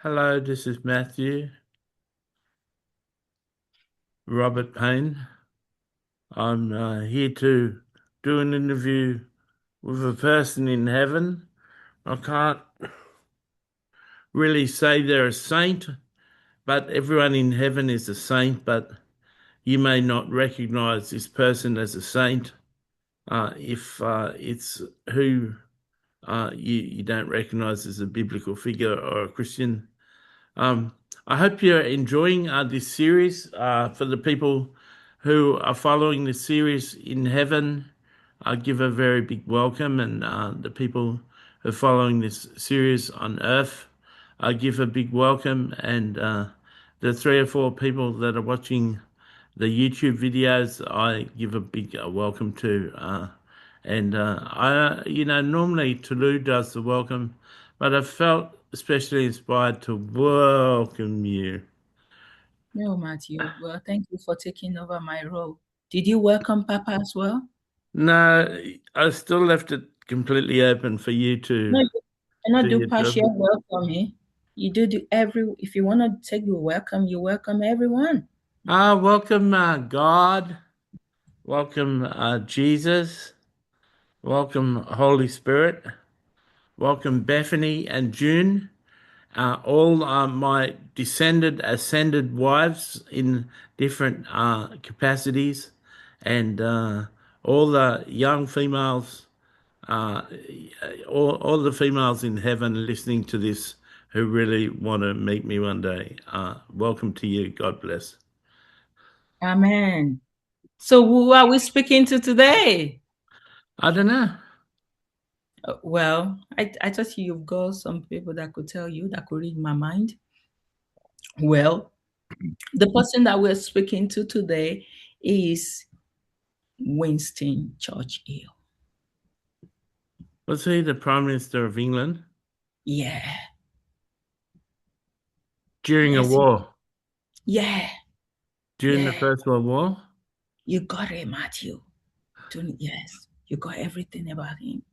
Hello, this is Matthew Robert Payne. I'm here to do an interview with a person in heaven. I can't really say they're a saint, but everyone in heaven is a saint, but you may not recognize this person as a saint if it's who you don't recognize as a biblical figure or a Christian. Um, I hope you're enjoying this series. For the people who are following the series in heaven, I give a very big welcome, and the people who are following this series on earth, I give a big welcome, and the three or four people that are watching the YouTube videos, I give a big welcome to. Normally Tolu does the welcome, but I felt especially inspired to welcome you. No, Matthew. Well, thank you for taking over my role. Did you welcome Papa as well? No, I still left it completely open for you No, to you cannot do do your job. partial welcome. You do every. If you want to take your welcome, you welcome everyone. Welcome God, welcome Jesus, welcome Holy Spirit, welcome Bethany and June. All my ascended wives in different capacities, and all the young females, uh, all the females in heaven listening to this who really want to meet me one day. Welcome to you. God bless. Amen. So, who are we speaking to today? I don't know. Well, I thought you've got some people that could tell you, that could read my mind. Well, the person that we're speaking to today is Winston Churchill. Was he the Prime Minister of England Yeah. during a Yes. war? Yeah. During the Yeah. First World War? You got it, Matthew. Yes, you got everything about him.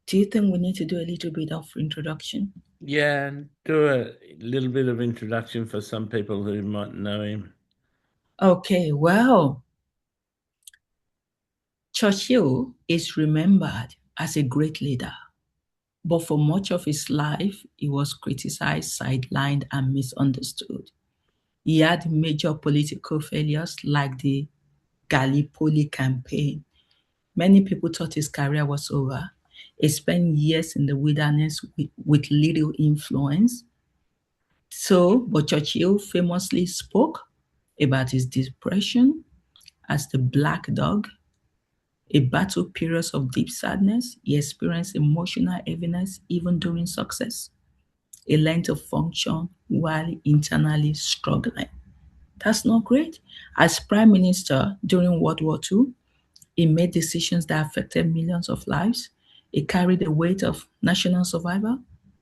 Do you think we need to do a little bit of introduction? Yeah, and do a little bit of introduction for some people who might know him. Okay, well, Churchill is remembered as a great leader, but for much of his life, he was criticized, sidelined, and misunderstood. He had major political failures like the Gallipoli campaign. Many people thought his career was over. He spent years in the wilderness with little influence. But Churchill famously spoke about his depression as the black dog, a battle period of deep sadness. He experienced emotional heaviness even during success. He learned to function while internally struggling. That's not great. As Prime Minister during World War II, he made decisions that affected millions of lives. He carried the weight of national survival.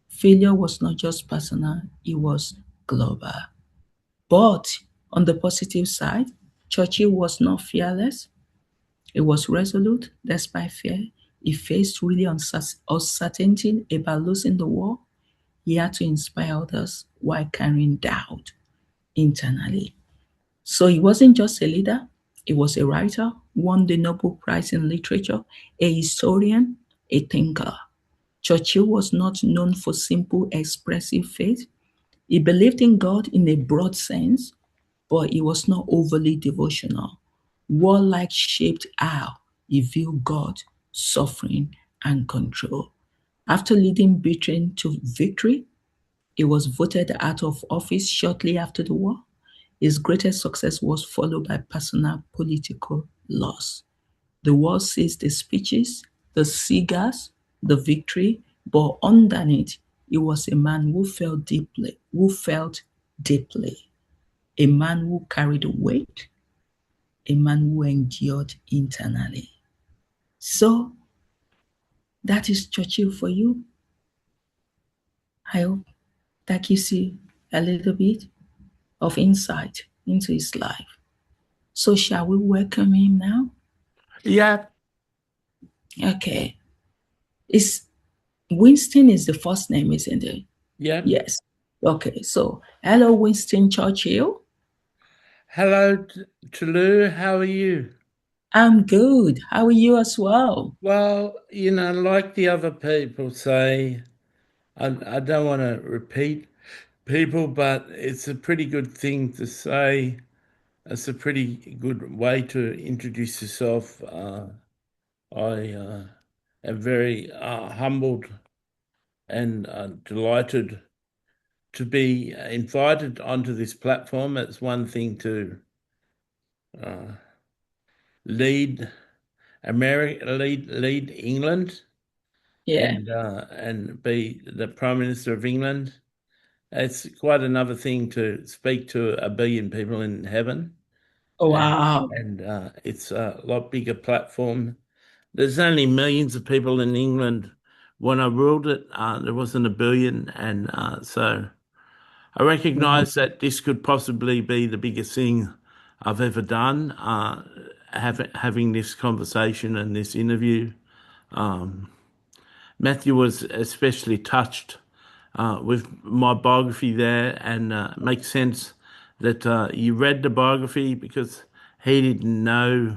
Failure was not just personal, it was global. But on the positive side, Churchill was not fearless. He was resolute despite fear. He faced really uncertainty about losing the war. He had to inspire others while carrying doubt internally. So he wasn't just a leader, he was a writer, won the Nobel Prize in Literature, a historian, a thinker. Churchill was not known for simple, expressive faith. He believed in God in a broad sense, but he was not overly devotional. Warlike shaped how he viewed God, suffering, and control. After leading Britain to victory, he was voted out of office shortly after the war. His greatest success was followed by personal political loss. The war sees the speeches, the cigars, the victory, but underneath, he was a man who felt deeply, a man who carried weight, a man who endured internally. So that is Churchill for you. I hope that gives you a little bit of insight into his life. So shall we welcome him now? Yeah, Okay. Is Winston is the first name, isn't it? yeah. Yes. Okay, so hello, Winston Churchill. Hello, Tolu. How are you? I'm good. How are you as well? Well, like the other people say, I don't want to repeat people, but it's a pretty good thing to say. It's a pretty good way to introduce yourself. I am very humbled and delighted to be invited onto this platform. It's one thing to uh, lead America, lead England, Yeah. and be the Prime Minister of England. It's quite another thing to speak to a billion people in heaven, and, Wow. it's a lot bigger platform. There's only millions of people in England. When I ruled it, there wasn't a billion, and so I recognise that this could possibly be the biggest thing I've ever done. Having this conversation and this interview. Matthew was especially touched with my biography there, and it makes sense that you read the biography because he didn't know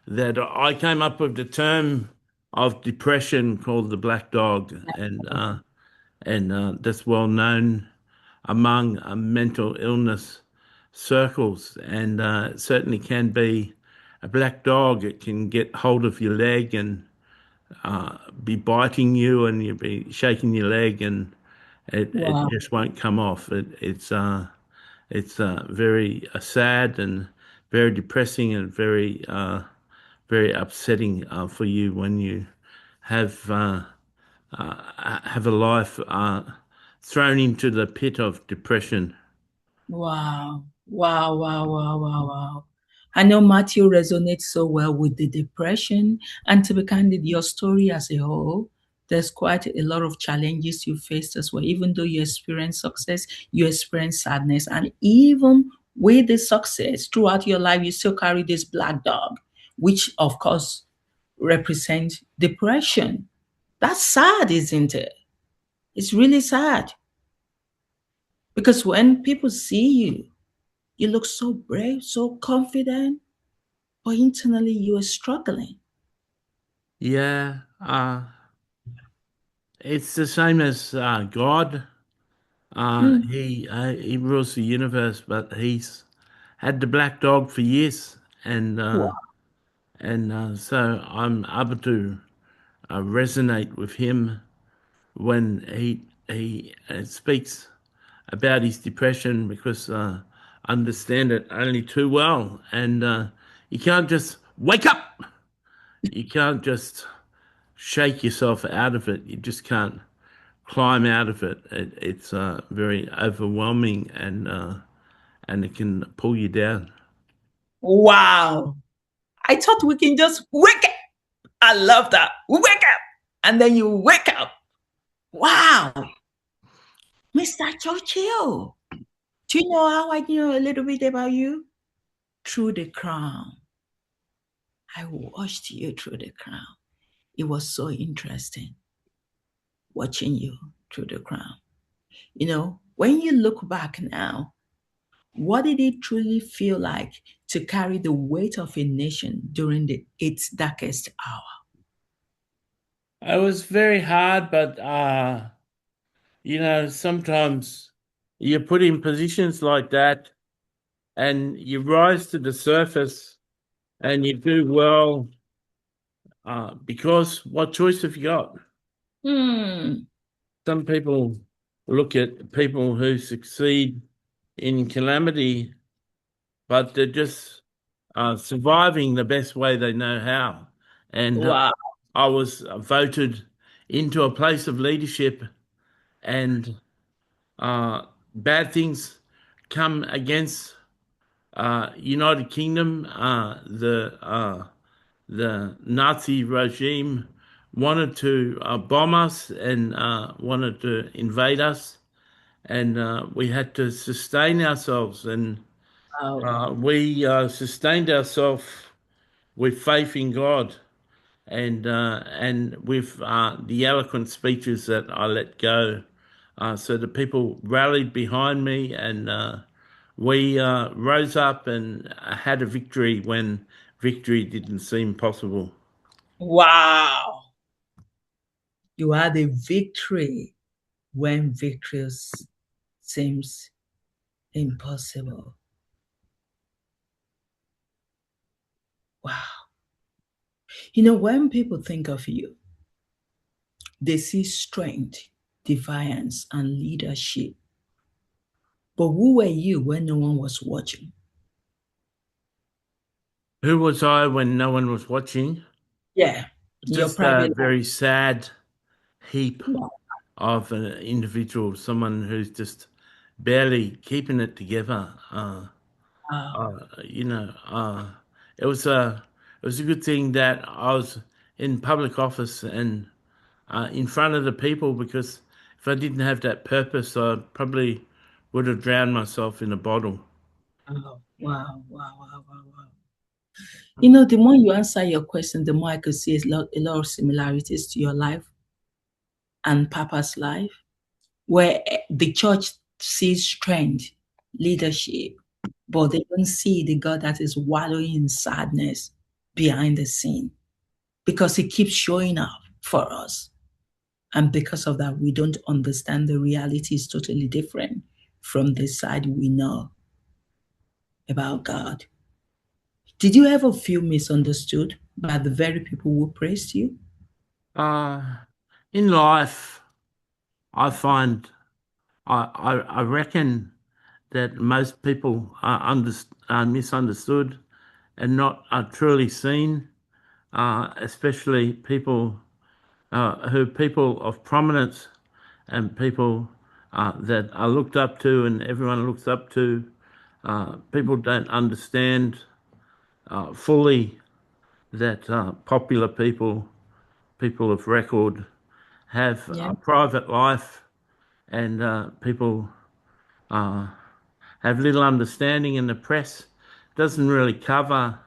that I came up with the term of depression called the black dog, and that's well known among mental illness circles, and it certainly can be a black dog. It can get hold of your leg and be biting you, and you'll be shaking your leg, and it Wow. just won't come off. It's very sad and very depressing and very upsetting for you when you have have a life thrown into the pit of depression. Wow. Wow. Wow. Wow. Wow. Wow. I know Matthew resonates so well with the depression. And to be candid, your story as a whole, there's quite a lot of challenges you faced as well. Even though you experience success, you experience sadness. And even with the success throughout your life, you still carry this black dog, which of course represents depression. That's sad, isn't it? It's really sad because when people see you, you look so brave, so confident, but internally you are struggling. Yeah, it's the same as God. Mm. He rules the universe, but he's had the black dog for years, and Wow. so I'm able to resonate with him when he speaks about his depression because I understand it only too well, and you can't just wake up. You can't just shake yourself out of it. You just can't climb out of it. It's very overwhelming, and it can pull you down. Wow. I thought we can just wake up. I love that. Wake up. And then you wake up. Wow. Mr. Churchill. Do you know how I knew a little bit about you? Through the crown. I watched you through the crown. It was so interesting watching you through the crown. You know, when you look back now, what did it truly feel like to carry the weight of a nation during its darkest hour? It was very hard, but sometimes you're put in positions like that, and you rise to the surface, and you do well because what choice have you got? Hmm. Some people look at people who succeed in calamity, but they're just surviving the best way they know how. And Wow. I was voted into a place of leadership, and bad things come against United Kingdom. The Nazi regime wanted to bomb us and wanted to invade us, and we had to sustain ourselves, and Wow. we sustained ourselves with faith in God, and with the eloquent speeches that I let go So the people rallied behind me, and we rose up and had a victory when victory didn't seem possible. Wow. You had a victory when victory seems impossible. Wow. You know, when people think of you, they see strength, defiance, and leadership. But who were you when no one was watching? Who was I when no one was watching? Yeah, in your Just a private very sad heap life. of an individual, someone who's just barely keeping it together. Wow. You know, it was a good thing that I was in public office and in front of the people, because if I didn't have that purpose, I probably would have drowned myself in a bottle. Wow. Wow. Wow. Wow. Wow. Wow. You know, the more you answer your question, the more I could see a lot of similarities to your life and Papa's life, where the church sees strength, leadership, but they don't see the God that is wallowing in sadness behind the scene because he keeps showing up for us. And because of that, we don't understand the reality is totally different from the side we know about God. Did you ever feel misunderstood by the very people who praised you? Uh, in life, I find I reckon that most people are misunderstood and not are truly seen, especially people who are people of prominence and people that are looked up to and everyone looks up to. People don't understand fully that popular people, people of record, have Yeah. a private life, and people have little understanding, and the press doesn't really cover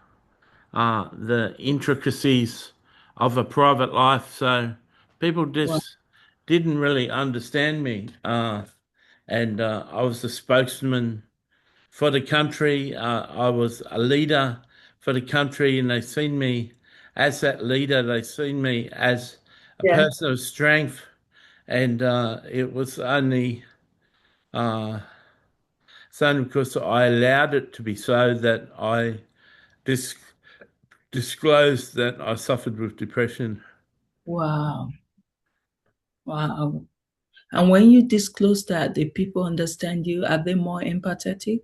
the intricacies of a private life. So people Wow. just didn't really understand me. And I was the spokesman for the country. I was a leader for the country, and they seen me as that leader. They seen me as a Yeah. person of strength, and it was uh, only because I allowed it to be so that I dis- disclosed that I suffered with depression. Wow. Wow. And when you disclose that, the people understand you. Are they more empathetic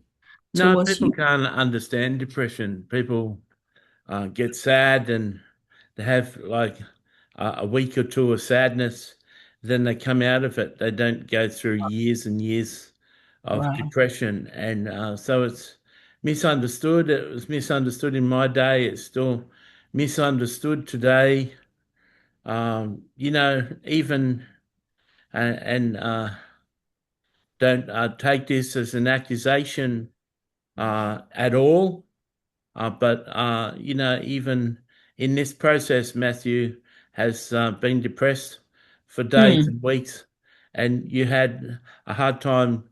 No, towards people you? can't understand depression. People get sad and they have like a week or two of sadness, then they come out of it. They don't go through years and years of Wow. depression. And so it's misunderstood. It was misunderstood in my day. It's still misunderstood today. Even and don't take this as an accusation at all. But even in this process, Matthew has been depressed for days Hmm. and weeks, and you had a hard time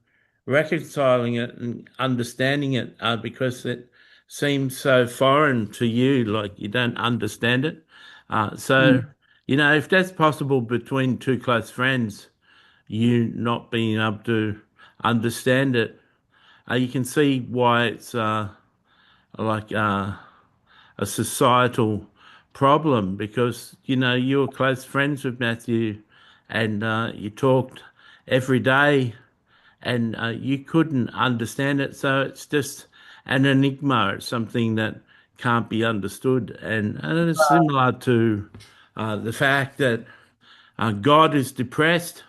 reconciling it and understanding it because it seems so foreign to you, like you don't understand it. So, Hmm. if that's possible between two close friends, you not being able to understand it, you can see why it's like a societal problem, because you were close friends with Matthew, and you talked every day, and you couldn't understand it. So it's just an enigma. It's something that can't be understood, and it's similar to the fact that God is depressed,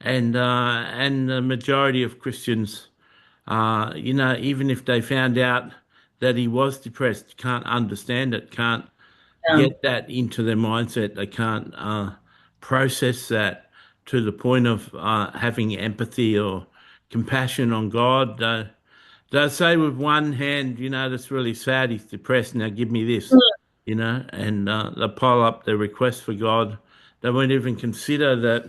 and the majority of Christians, even if they found out that he was depressed, can't understand it, can't Yeah. get that into their mindset. They can't process that to the point of having empathy or compassion on God. They say with one hand, that's really sad. He's depressed. Now give me this, and they pile up their request for God. They won't even consider that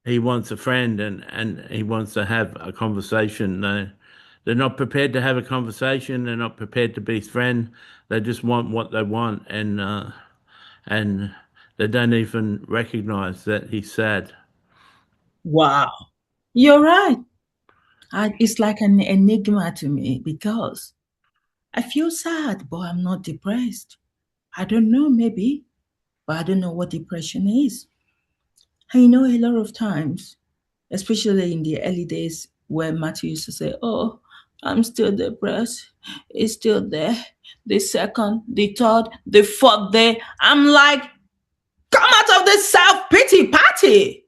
he wants a friend and he wants to have a conversation. They're not prepared to have a conversation. They're not prepared to be his friend. They just want what they want, and they don't even recognize that he's sad. Wow. You're right. It's like an enigma to me because I feel sad, but I'm not depressed. I don't know, maybe, but I don't know what depression is. And a lot of times, especially in the early days where Matthew used to say, "Oh, I'm still depressed. It's still there. The second, the third, the fourth day." I'm like, come out of this self pity party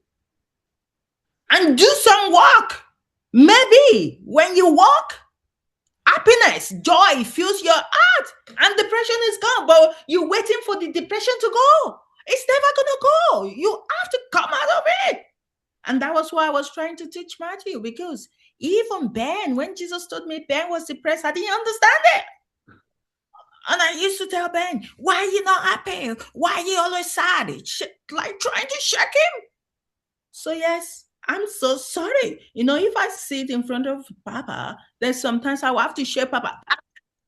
and do some work. Maybe when you walk, happiness, joy fills your heart and depression is gone. But you're waiting for the depression to go. It's never going to go. You have to come out of it. And that was why I was trying to teach Matthew, because even Ben, when Jesus told me Ben was depressed, I didn't understand it. And I used to tell Ben, why are you not happy? Why are you always sad? Like trying to shake him. So, yes, I'm so sorry. If I sit in front of Papa, there's sometimes I will have to share Papa.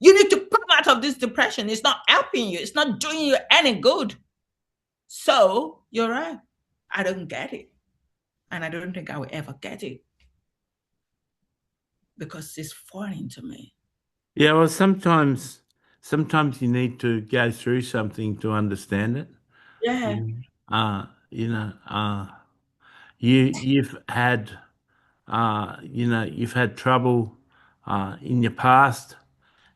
You need to come out of this depression. It's not helping you, it's not doing you any good. So, you're right. I don't get it. And I don't think I will ever get it because it's foreign to me. Yeah, well, sometimes you need to go through something to understand it. Yeah, You, you know, you've had you've had trouble in your past,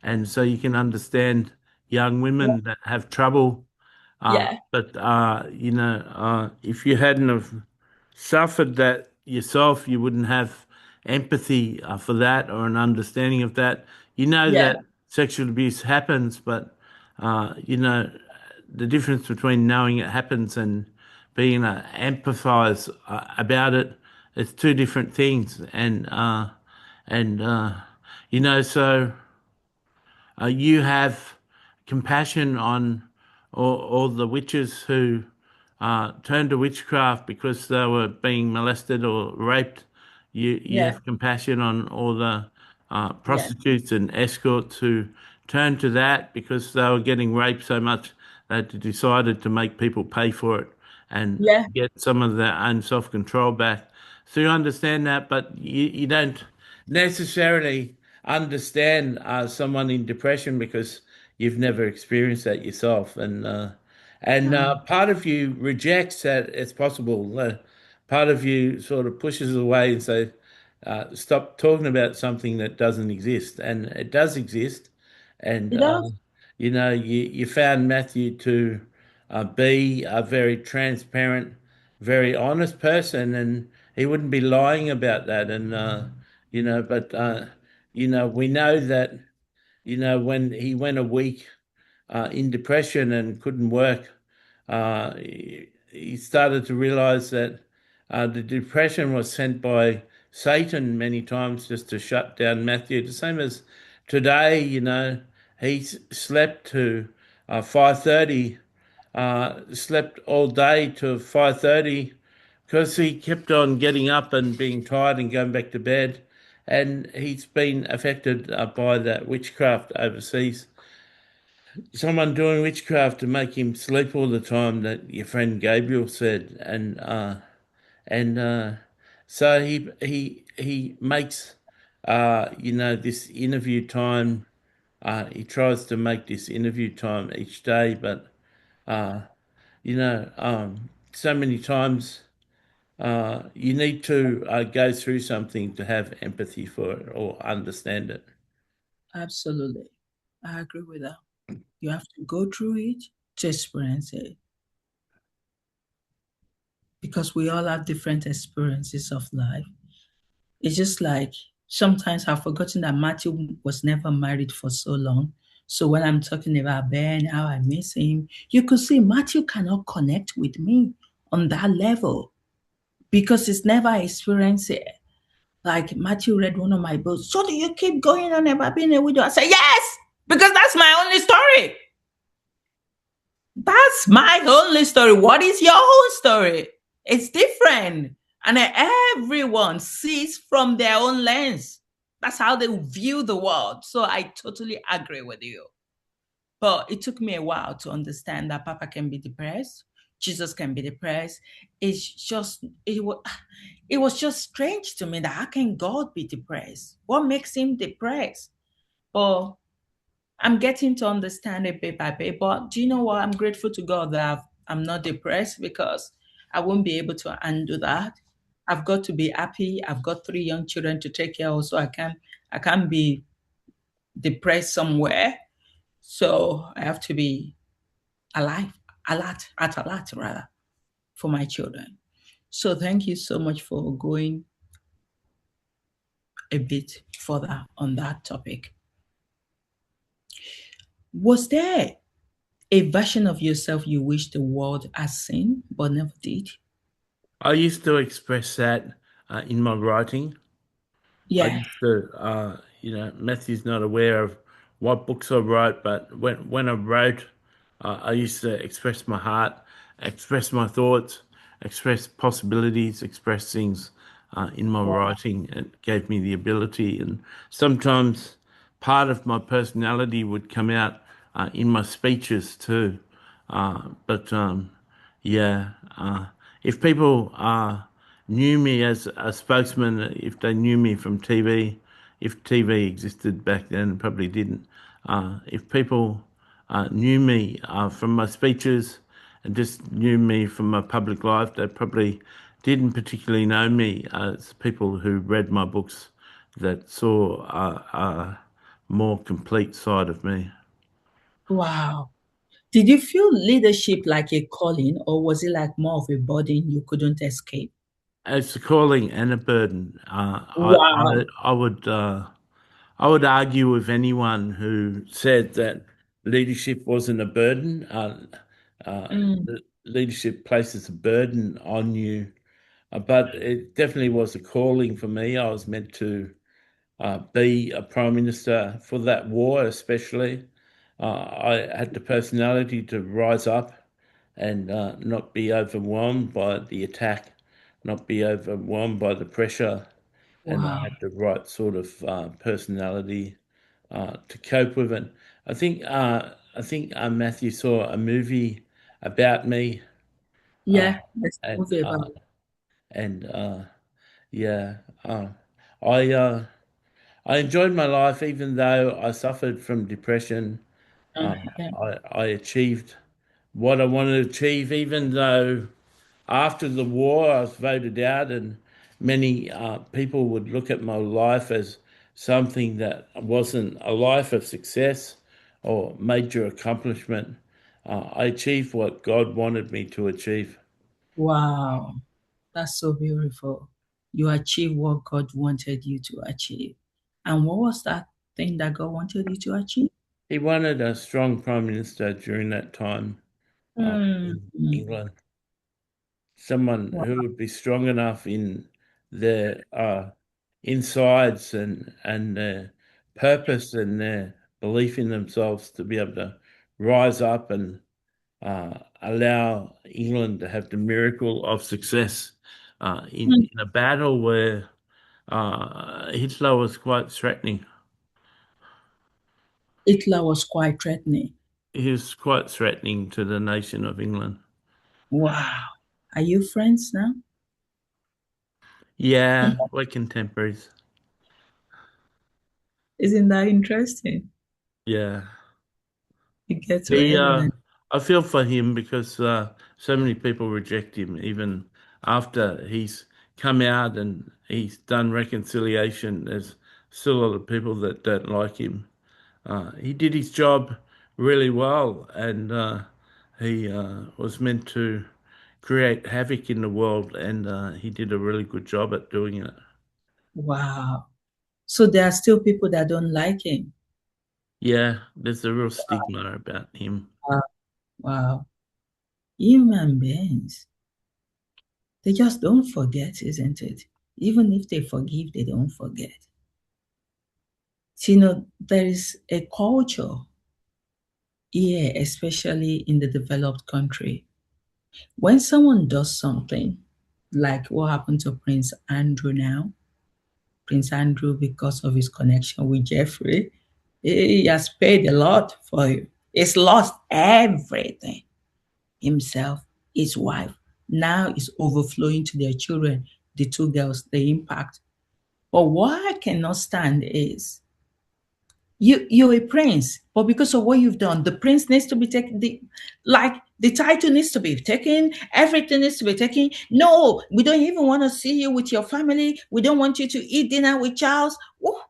and so you can understand young women that have trouble. yeah, But if you hadn't have suffered that yourself, you wouldn't have empathy for that or an understanding of that. You know yeah, that sexual abuse happens, but the difference between knowing it happens and being empathize about it, it's two different things. And so you have compassion on all the witches who turned to witchcraft because they were being molested or raped. You yeah, have compassion on all the yeah, prostitutes and escorts who turned to that because they were getting raped so much that they decided to make people pay for it and yeah. get some of their own self control back. So you understand that, but you don't necessarily understand someone in depression because you've never experienced that yourself, and part of you rejects that it's possible. Part of you sort of pushes away and say, "Stop talking about something that doesn't exist," and it does exist. And It does. you found Matthew to be a very transparent, very honest person, and he wouldn't be lying about that. And but we know that when he went a week in depression and couldn't work, he started to realize that the depression was sent by Satan many times just to shut down Matthew. The same as today, he slept to 5:30, slept all day to 5:30 because he kept on getting up and being tired and going back to bed. And he's been affected by that witchcraft overseas. Someone doing witchcraft to make him sleep all the time, that your friend Gabriel said, and so he makes this interview time. He tries to make this interview time each day, but so many times you need to go through something to have empathy for it or understand it. Absolutely. I agree with that. You have to go through it to experience it because we all have different experiences of life. It's just like sometimes I've forgotten that Matthew was never married for so long. So when I'm talking about Ben, how I miss him, you could see Matthew cannot connect with me on that level because he's never experienced it. Like Matthew read one of my books. So do you keep going on about being a widow? I say, yes, because that's my only story. That's my only story. What is your whole story? It's different. And everyone sees from their own lens. That's how they view the world. So I totally agree with you. But it took me a while to understand that Papa can be depressed, Jesus can be depressed. It was just strange to me that how can God be depressed? What makes him depressed? But I'm getting to understand it bit by bit. But do you know what? I'm grateful to God that I'm not depressed because I won't be able to undo that. I've got to be happy. I've got 3 young children to take care of, so I can't be depressed somewhere. So I have to be alive, alert rather, for my children. So thank you so much for going a bit further on that topic. Was there a version of yourself you wish the world has seen but never did? I used to express that in my writing. I Yeah. used to, Matthew's not aware of what books I wrote, but when I wrote, I used to express my heart, express my thoughts, express possibilities, express things in my writing. It gave me the ability, and sometimes part of my personality would come out in my speeches too. But yeah, if people knew me as a spokesman, if they knew me from TV, if TV existed back then, it probably didn't. If people knew me from my speeches and just knew me from my public life, they probably didn't particularly know me as people who read my books that saw a more complete side of me. Wow. Did you feel leadership like a calling, or was it like more of a burden you couldn't escape? It's a calling and a burden. Wow. I would argue with anyone who said that leadership wasn't a burden. Mm. Leadership places a burden on you, but it definitely was a calling for me. I was meant to be a prime minister for that war, especially. I had the personality to rise up and not be overwhelmed by the attack, not be overwhelmed by the pressure, and I Wow. had the right sort of personality to cope with it. I think Matthew saw a movie about me, uh, Yeah, there's a and movie about it. and yeah, uh, I uh, I enjoyed my life even though I suffered from depression. Uh, Yeah. I achieved what I wanted to achieve, even though after the war I was voted out, and many people would look at my life as something that wasn't a life of success or major accomplishment. I achieved what God wanted me to achieve. Wow. That's so beautiful. You achieved what God wanted you to achieve. And what was that thing that God wanted you to achieve? He wanted a strong prime minister during that time in Mm. England, someone Wow. who would be strong enough in their insides and their purpose and their belief in themselves to be able to rise up and allow England to have the miracle of success in a battle where Hitler was quite threatening. Hitler was quite threatening. He was quite threatening to the nation of England. Wow. Are you friends now? Yeah, we're contemporaries. Isn't that interesting? Yeah. You get to He, heaven and I feel for him because so many people reject him, even after he's come out and he's done reconciliation. There's still a lot of people that don't like him. He did his job really well, and he was meant to create havoc in the world, and he did a really good job at doing it. wow. So there are still people that don't like him. Yeah, there's a real stigma about him. Wow. Wow. Human beings, they just don't forget, isn't it? Even if they forgive, they don't forget. So, there is a culture here, especially in the developed country. When someone does something, Like what happened to Prince Andrew now. Prince Andrew, because of his connection with Jeffrey, he has paid a lot for you. He's lost everything, himself, his wife. Now it's overflowing to their children, the two girls, the impact. But what I cannot stand is you're a prince, but because of what you've done, the prince needs to be taken. The title needs to be taken. Everything needs to be taken. No, we don't even want to see you with your family. We don't want you to eat dinner with Charles. What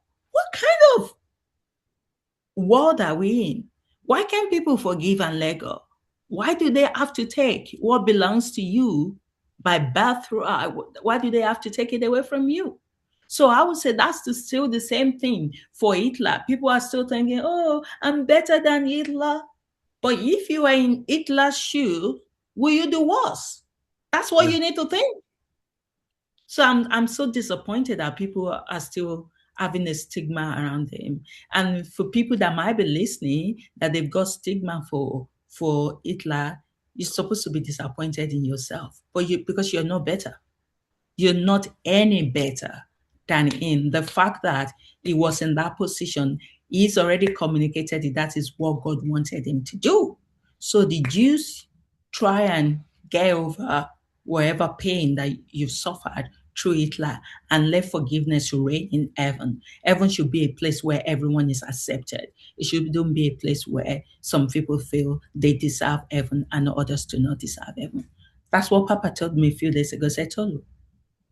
kind of world are we in? Why can't people forgive and let go? Why do they have to take what belongs to you by birthright? Why do they have to take it away from you? So I would say still the same thing for Hitler. People are still thinking, oh, I'm better than Hitler. But if you are in Hitler's shoe, will you do worse? That's what Yeah. you need to think. So I'm so disappointed that people are still having a stigma around him. And for people that might be listening, that they've got stigma for Hitler, you're supposed to be disappointed in yourself. But you because you're no better. You're not any better than him. The fact that he was in that position, he's already communicated that is what God wanted him to do. So the Jews try and get over whatever pain that you've suffered through Hitler and let forgiveness reign in heaven. Heaven should be a place where everyone is accepted. It shouldn't be a place where some people feel they deserve heaven and others do not deserve heaven. That's what Papa told me a few days ago. I told you,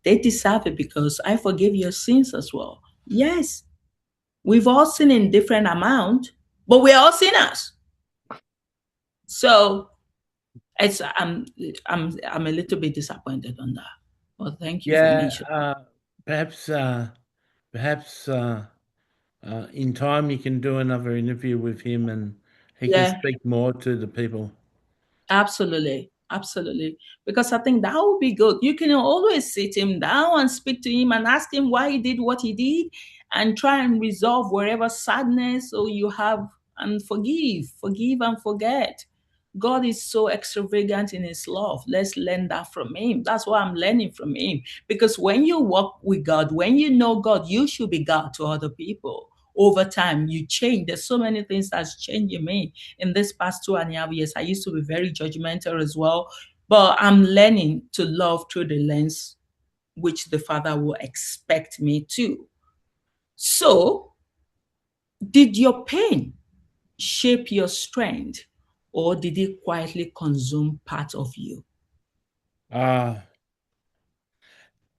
they deserve it because I forgive your sins as well. Yes, we've all sinned in different amount, but we're all sinners. So it's I'm a little bit disappointed on that. But thank you for Yeah, mentioning. perhaps, perhaps in time you can do another interview with him, and he can Yeah, speak more to the people. absolutely. Absolutely. Because I think that would be good. You can always sit him down and speak to him and ask him why he did what he did and try and resolve wherever sadness or you have and forgive and forget. God is so extravagant in his love. Let's learn that from him. That's what I'm learning from him. Because when you walk with God, when you know God, you should be God to other people. Over time, you change. There's so many things that's changed in me in this past 2.5 years. I used to be very judgmental as well, but I'm learning to love through the lens which the Father will expect me to. So, did your pain shape your strength, or did it quietly consume part of you? Uh,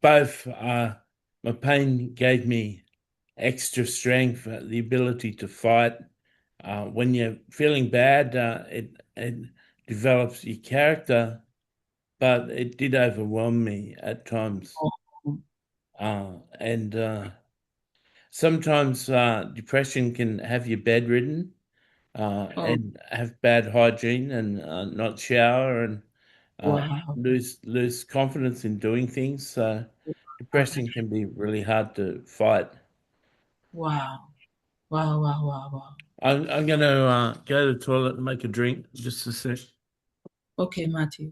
both. My pain gave me extra strength, the ability to fight. When you're feeling bad, it develops your character, but it did overwhelm me at times. Oh, And sometimes depression can have you bedridden oh, and have bad hygiene and not shower and wow, lose confidence in doing things. So depression can be really hard to fight. wow, wow, wow, wow, wow. I'm going to go to the toilet and make a drink. Just a sec. Okay, Matthew.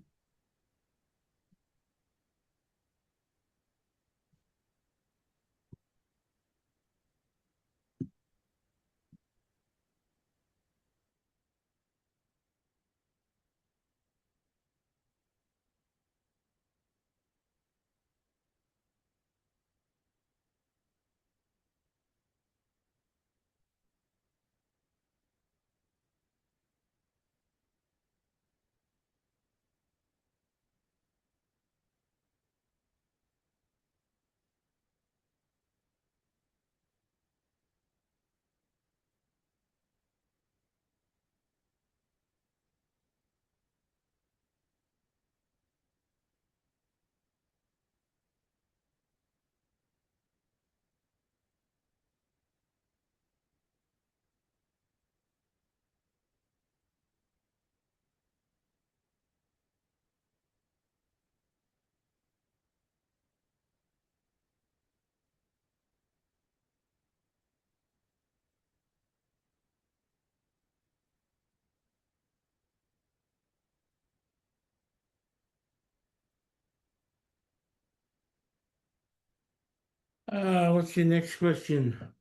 What's your next question?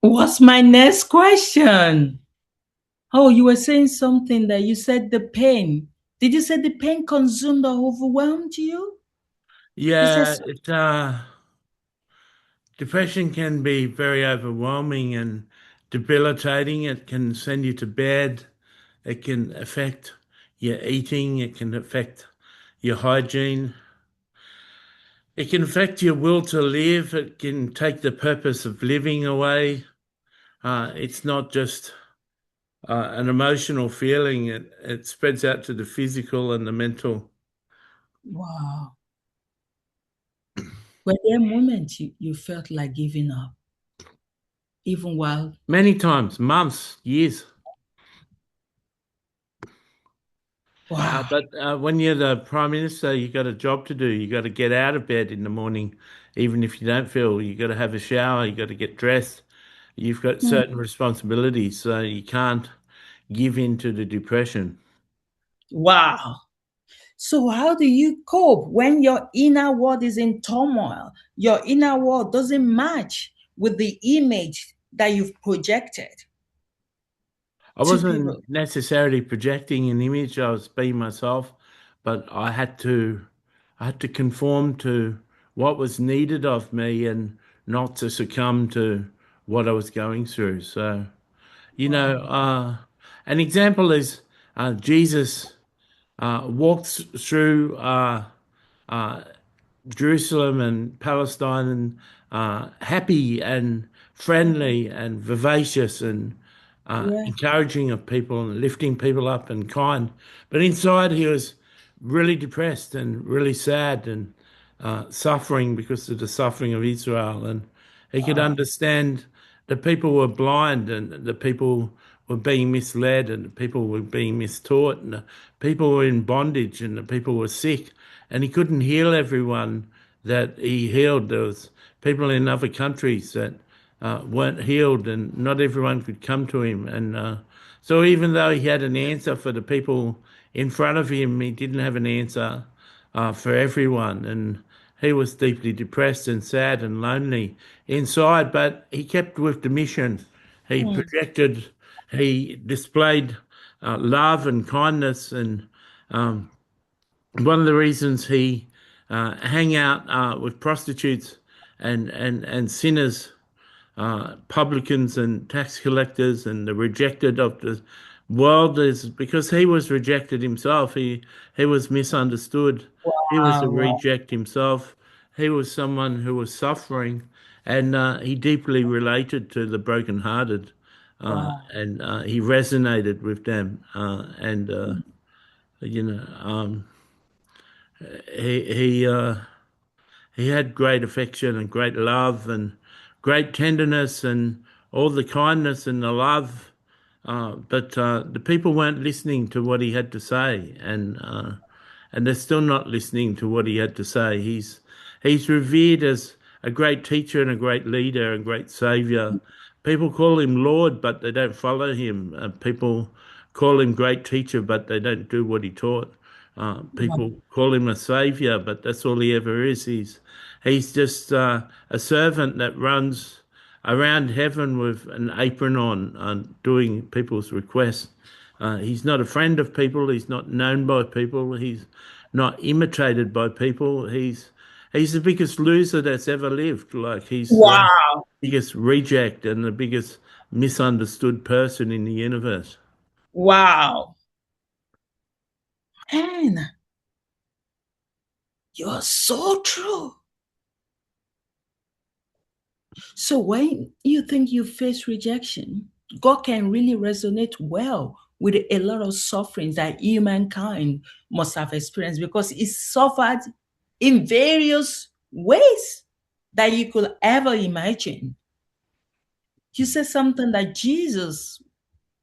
What's my next question? Oh, you were saying something that you said the pain. Did you say the pain consumed or overwhelmed you? You said, Yeah, depression can be very overwhelming and debilitating. It can send you to bed. It can affect your eating. It can affect your hygiene. It can affect your will to live. It can take the purpose of living away. It's not just an emotional feeling. It spreads out to the physical and the mental. wow. Were there moments you felt like giving up, even while, Many times, months, years. wow. But when you're the Prime Minister, you got a job to do. You got to get out of bed in the morning, even if you don't feel. You got to have a shower. You got to get dressed. You've got Hmm. certain responsibilities, so you can't give in to the depression. Wow. So, how do you cope when your inner world is in turmoil? Your inner world doesn't match with the image that you've projected I to wasn't people. necessarily projecting an image. I was being myself, but I had to conform to what was needed of me and not to succumb to what I was going through. So, you know, Wow. an example is Jesus walked through Jerusalem and Palestine and happy and friendly and vivacious and Yeah. encouraging of people and lifting people up and kind. But inside, he was really depressed and really sad and suffering because of the suffering of Israel. And he could Wow. understand that people were blind and the people were being misled and the people were being mistaught and the people were in bondage and the people were sick. And he couldn't heal everyone that he healed. There was people in other countries that weren't healed, and not everyone could come to him. And so, even though he had an answer for the people in front of him, he didn't have an answer for everyone. And he was deeply depressed and sad and lonely inside, but he kept with the mission. He Hmm. projected, he displayed love and kindness. And one of the reasons he hang out with prostitutes and sinners, publicans and tax collectors and the rejected of the world is because he was rejected himself. He was misunderstood. He was a Wow. reject himself. He was someone who was suffering, and he deeply related to the brokenhearted, Wow. and he resonated with them. And you know, he he. He had great affection and great love and great tenderness and all the kindness and the love. But the people weren't listening to what he had to say, and they're still not listening to what he had to say. He's revered as a great teacher and a great leader and great savior. People call him Lord, but they don't follow him. People call him great teacher, but they don't do what he taught. Wow. People call him a savior, but that's all he ever is. He's just a servant that runs around heaven with an apron on, doing people's requests. He's not a friend of people. He's not known by people. He's not imitated by people. He's the biggest loser that's ever lived. Like he's the Wow. biggest reject and the biggest misunderstood person in the universe. Wow. Man, you're so true. So when you think you face rejection, God can really resonate well with a lot of sufferings that humankind must have experienced because He suffered in various ways that you could ever imagine. You said something that Jesus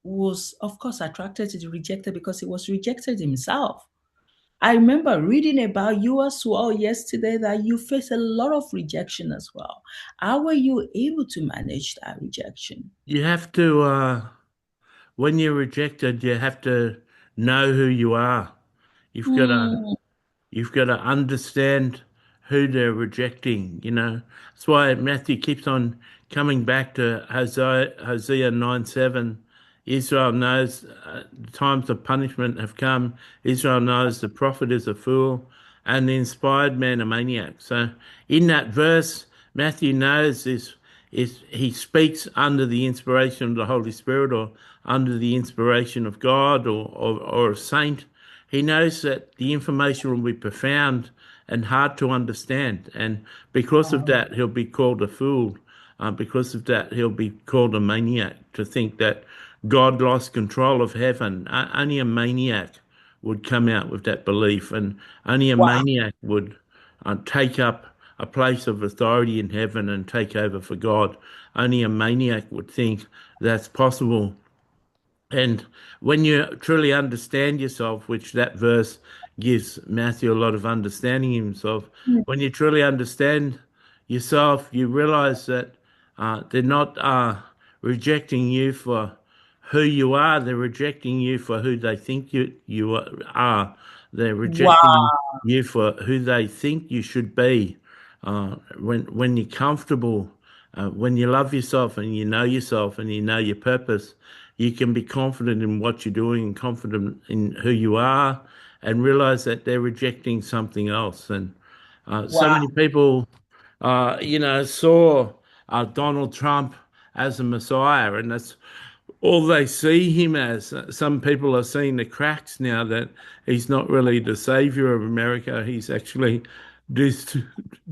was, of course, attracted to the rejected because he was rejected himself. I remember reading about you as well yesterday that you face a lot of rejection as well. How were you able to manage that rejection? You have to, when you're rejected, you have to know who you are. You've got to Hmm. You've got to understand who they're rejecting. That's why Matthew keeps on coming back to Hosea 9:7. Israel knows the times of punishment have come. Israel knows the prophet is a fool and the inspired man a maniac. So in that verse, Matthew knows this is he speaks under the inspiration of the Holy Spirit or under the inspiration of God or a saint. He knows that the information will be profound and hard to understand. And because of Wow. that, he'll be called a fool. Because of that, he'll be called a maniac to think that God lost control of heaven. Only a maniac would come out with that belief, and only a Wow. maniac would take up a place of authority in heaven and take over for God. Only a maniac would think that's possible. And when you truly understand yourself, which that verse gives Matthew a lot of understanding in himself, when you truly understand yourself, you realize that they're not rejecting you for who you are, they're rejecting you for who they think you are. They're rejecting Wow. you for who they think you should be. When you're comfortable, when you love yourself and you know your purpose, you can be confident in what you're doing and confident in who you are, and realize that they're rejecting something else. And so Wow. many people, saw Donald Trump as a messiah, and that's all they see him as. Some people are seeing the cracks now that he's not really the savior of America. He's actually dis-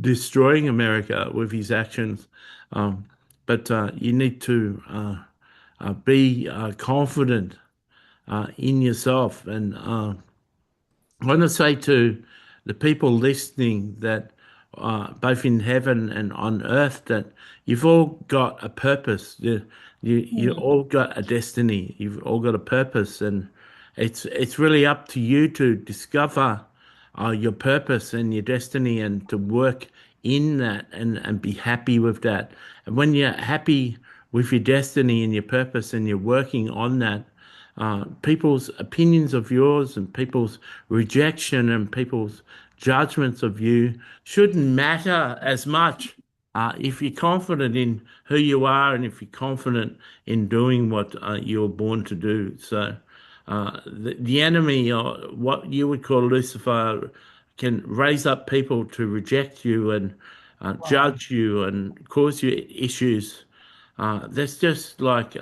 destroying America with his actions. Um, but you need to be confident in yourself. And I want to say to the people listening that both in heaven and on earth, that you've all got a purpose. You Mm. all got a destiny. You've all got a purpose, and it's really up to you to discover your purpose and your destiny, and to work in that and be happy with that. And when you're happy with your destiny and your purpose, and you're working on that, people's opinions of yours and people's rejection and people's judgments of you shouldn't matter as much if you're confident in who you are and if you're confident in doing what you were born to do. So the enemy, or what you would call Lucifer, can raise up people to reject you and Wow. judge you and cause you issues. That's just like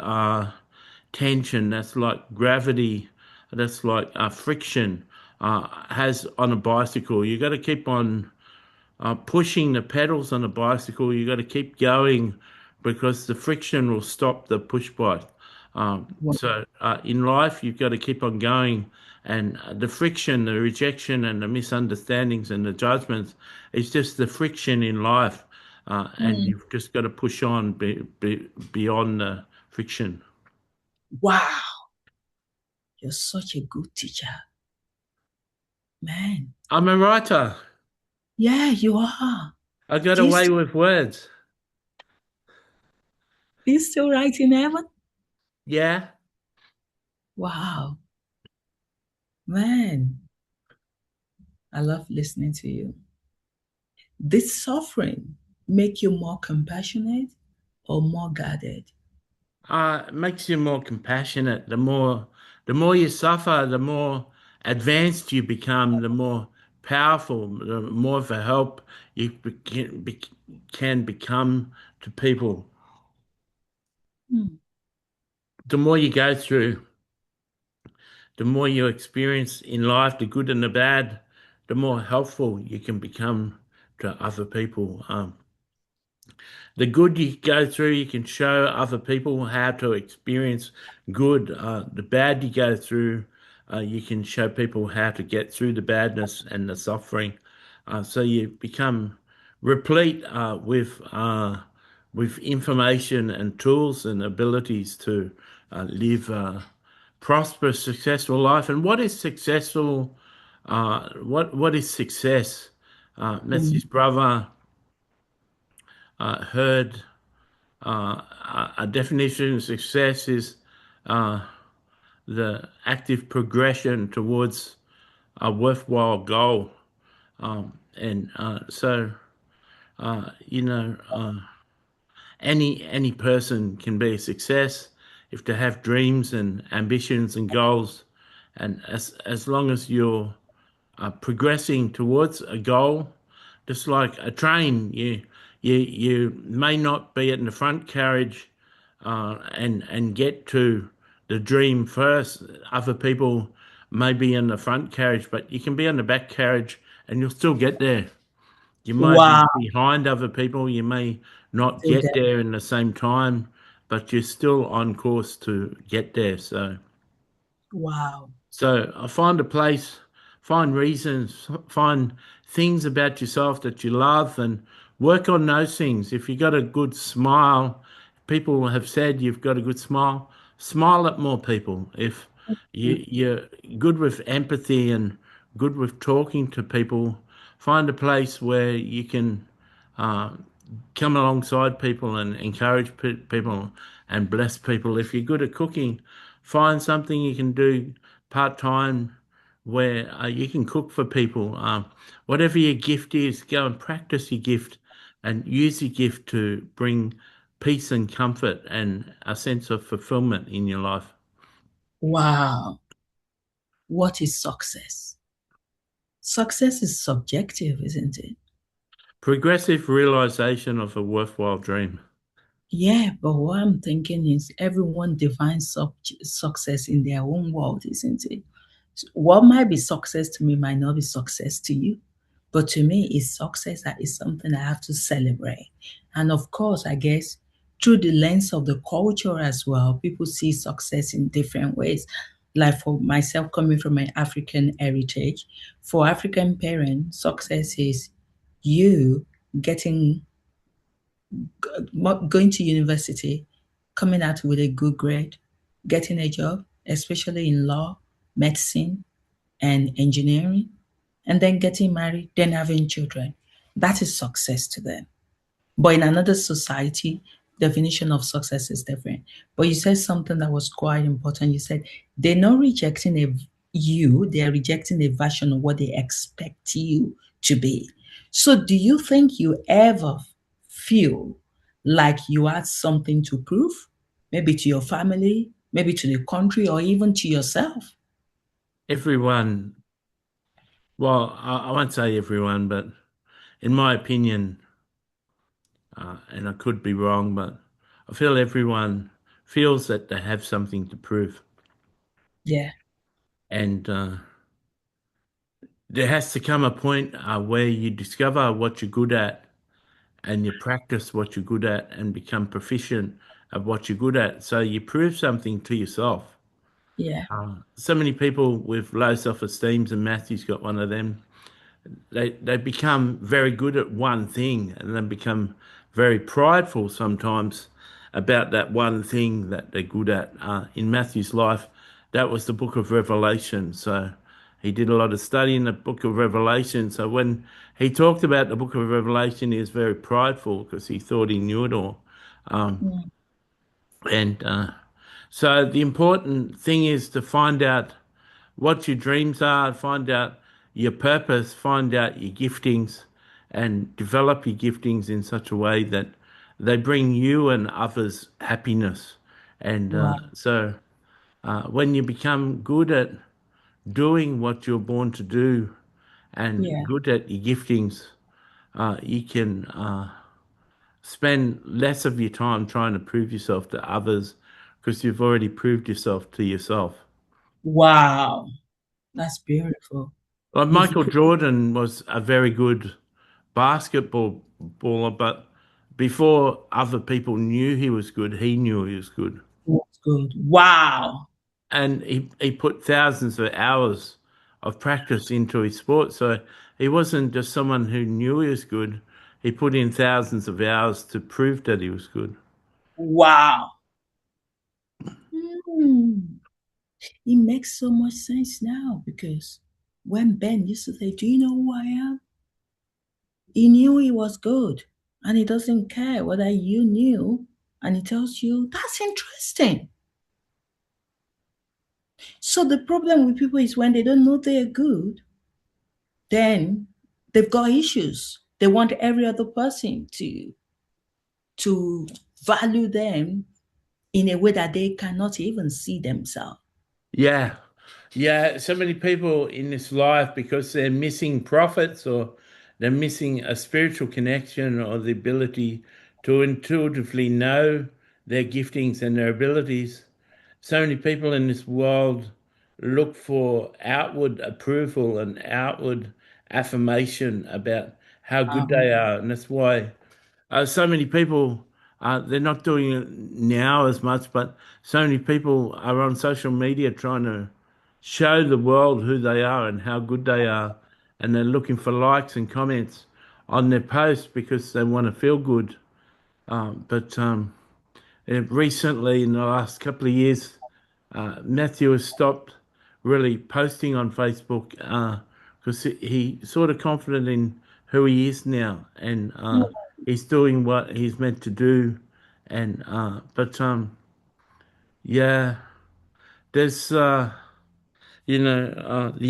tension, that's like gravity, that's like friction has on a bicycle. You got to keep on pushing the pedals on a bicycle. You got to keep going because the friction will stop the push bike. Wow. So in life, you've got to keep on going, and the friction, the rejection, and the misunderstandings and the judgments is just the friction in life, and Mm. you've just got to push on beyond the friction. Wow. You're such a good teacher. Man. I'm a writer. Yeah, you are. I got Do you, away st- with words. do you still write in heaven? Yeah. Wow. Man, I love listening to you. This suffering make you more compassionate or more guarded? It makes you more compassionate. The more you suffer, the more advanced you become, the more powerful, the more of a help can become to people. Hmm. The more you go through, the more you experience in life, the good and the bad, the more helpful you can become to other people. The good you go through, you can show other people how to experience good. The bad you go through, you can show people how to get through the badness and the suffering. So you become replete with information and tools and abilities to live a prosperous, successful life. And what is successful? What is success? Mm. Matthew's brother heard a definition of success is uh, the active progression towards a worthwhile goal. And so, you know, any person can be a success if they have dreams and ambitions and goals, and as long as you're progressing towards a goal, just like a train, you may not be in the front carriage and get to the dream first. Other people may be in the front carriage, but you can be in the back carriage and you'll still get there. You might be Wow. behind other people, you may not So get that, there in the same time, but you're still on course to get there. wow. So I find a place, find reasons, find things about yourself that you love, and work on those things. If you got a good smile, people have said you've got a good smile, smile at more people. If you're good with empathy and good with talking to people, find a place where you can uh, come alongside people and encourage people and bless people. If you're good at cooking, find something you can do part time where you can cook for people. Whatever your gift is, go and practice your gift and use your gift to bring peace and comfort and a sense of fulfillment in your life. Wow. What is success? Success is subjective, isn't it? Progressive realization of a worthwhile dream. Yeah, but what I'm thinking is everyone defines success in their own world, isn't it? So what might be success to me might not be success to you. But to me, it's success that is something I have to celebrate. And of course, I guess through the lens of the culture as well, people see success in different ways. Like for myself, coming from an African heritage, for African parents, success is you getting going to university, coming out with a good grade, getting a job, especially in law, medicine, and engineering, and then getting married, then having children. That is success to them. But in another society, definition of success is different. But you said something that was quite important. You said they're not rejecting they're rejecting a version of what they expect you to be. So do you think you ever feel like you had something to prove? Maybe to your family, maybe to the country, or even to yourself? Everyone, well, I won't say everyone, but in my opinion, and I could be wrong, but I feel everyone feels that they have something to prove. Yeah, And there has to come a point where you discover what you're good at and you practice what you're good at and become proficient at what you're good at. So you prove something to yourself. yeah, So many people with low self-esteems, and Matthew's got one of them, they become very good at one thing and then become very prideful sometimes about that one thing that they're good at. In Matthew's life, that was the book of Revelation. So he did a lot of study in the book of Revelation. So when he talked about the book of Revelation, he was very prideful because he thought he knew it all. mm, And so the important thing is to find out what your dreams are, find out your purpose, find out your giftings, and develop your giftings in such a way that they bring you and others happiness. And wow, when you become good at doing what you're born to do and yeah, good at your giftings, you can spend less of your time trying to prove yourself to others because you've already proved yourself to yourself. wow, that's beautiful. Like You've Michael Jordan was a very good basketball baller, but before other people knew he was good, he knew he was good. That's good. Wow. And he put thousands of hours of practice into his sport. So he wasn't just someone who knew he was good, he put in thousands of hours to prove that he was good. Wow. Hmm. It makes so much sense now because when Ben used to say, "Do you know who I am?" He knew he was good and he doesn't care whether you knew. And he tells you, that's interesting. So the problem with people is when they don't know they're good, then They've got issues. They want every other person to value them in a way that they cannot even see themselves. Yeah. Yeah. So many people in this life, because they're missing prophets, or they're missing a spiritual connection, or the ability to intuitively know their giftings and their abilities. So many people in this world look for outward approval and outward affirmation about how good they are. And that's why so many people, they're not doing it now as much, but so many people are on social media trying to show the world who they are and how good they are. And they're looking for likes and comments on their posts because they want to feel good. But recently, in the last couple of years, Matthew has stopped really posting on Facebook because he sort of confident in who he is now, and he's doing what he's meant to do. And but yeah, there's the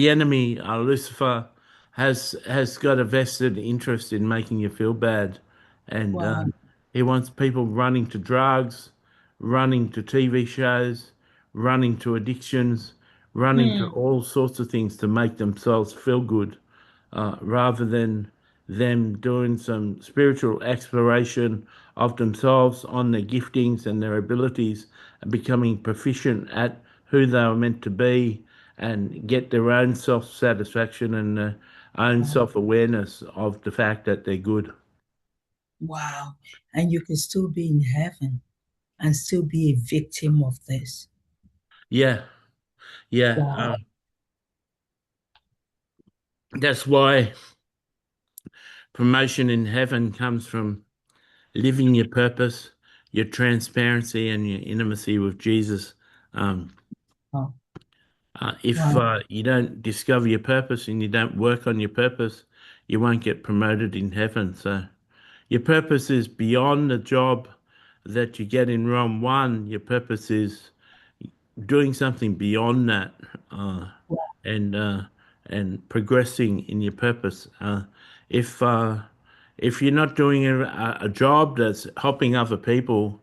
enemy, Lucifer, has got a vested interest in making you feel bad, and Wow. he wants people running to drugs, running to TV shows, running to addictions, running to Hmm. all sorts of things to make themselves feel good, rather than them doing some spiritual exploration of themselves on their giftings and their abilities and becoming proficient at who they were meant to be and get their own self satisfaction and own self awareness of the fact that they're good. Wow. And you can still be in heaven and still be a victim of this. Yeah, yeah. Wow. That's why promotion in heaven comes from living your purpose, your transparency, and your intimacy with Jesus. Um, Wow. if Wow. you don't discover your purpose and you don't work on your purpose, you won't get promoted in heaven. So your purpose is beyond the job that you get in realm one. Your purpose is doing something beyond that, uh, and uh, and progressing in your purpose. If if you're not doing a job that's helping other people,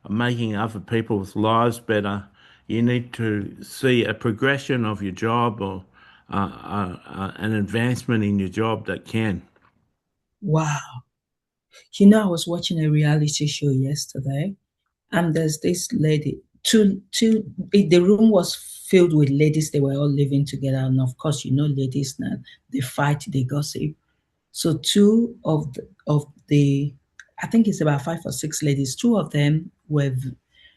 making other people's lives better, you need to see a progression of your job, or an advancement in your job that can. Wow. You know, I was watching a reality show yesterday, and there's this lady. The room was filled with ladies. They were all living together, and of course, you know, ladies now they fight, they gossip. So two of the, I think it's about five or six ladies. Two of them were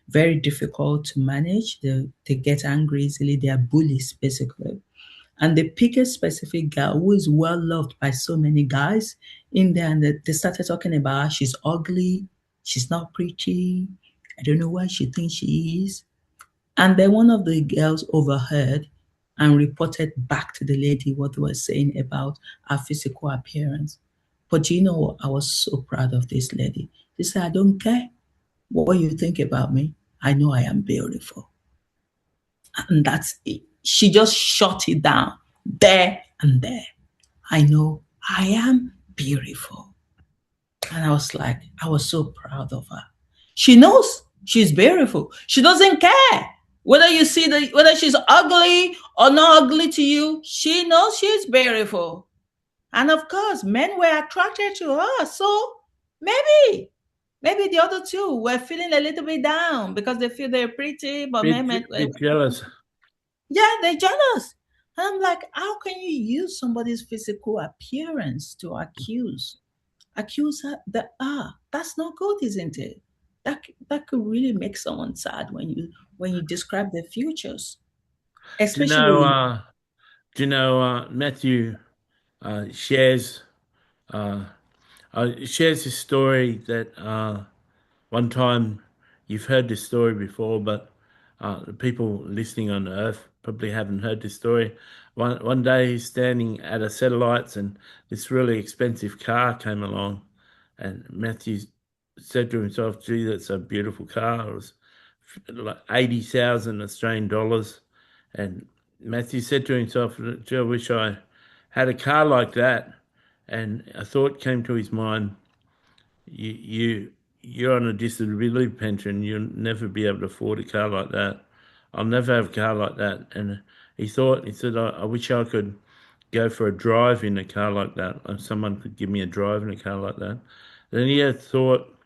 very difficult to manage. They get angry easily. They are bullies basically. And they pick a specific girl who is well loved by so many guys in there, and they started talking about her. She's ugly, she's not pretty. I don't know why she thinks she is. And then one of the girls overheard and reported back to the lady what they were saying about her physical appearance. But you know what? I was so proud of this lady. She said, I don't care what you think about me. I know I am beautiful. And that's it. She just shut it down there and there. I know I am beautiful. And I was like, I was so proud of her. She knows she's beautiful. She doesn't care whether you see whether she's ugly or not ugly to you. She knows she's beautiful. And of course, men were attracted to her. So maybe the other two were feeling a little bit down because they feel they're pretty, but men, Bit jealous. yeah, they're jealous. And I'm like, how can you use somebody's physical appearance to accuse her that that's not good, isn't it? That could really make someone sad when you describe their futures, Do you know? especially Do you know? Matthew shares uh, shares his story that one time, you've heard this story before, but the people listening on Earth probably haven't heard this story. One day he's standing at a satellites, and this really expensive car came along, and Matthew said to himself, "Gee, that's a beautiful car." It was like 80,000 Australian dollars, and Matthew said to himself, "Gee, I wish I had a car like that." and a thought came to his mind. You're on a disability pension. You'll never be able to afford a car like that. I'll never have a car like that. And he said, I wish I could go for a drive in a car like that. If someone could give me a drive in a car like that. Then he had thought,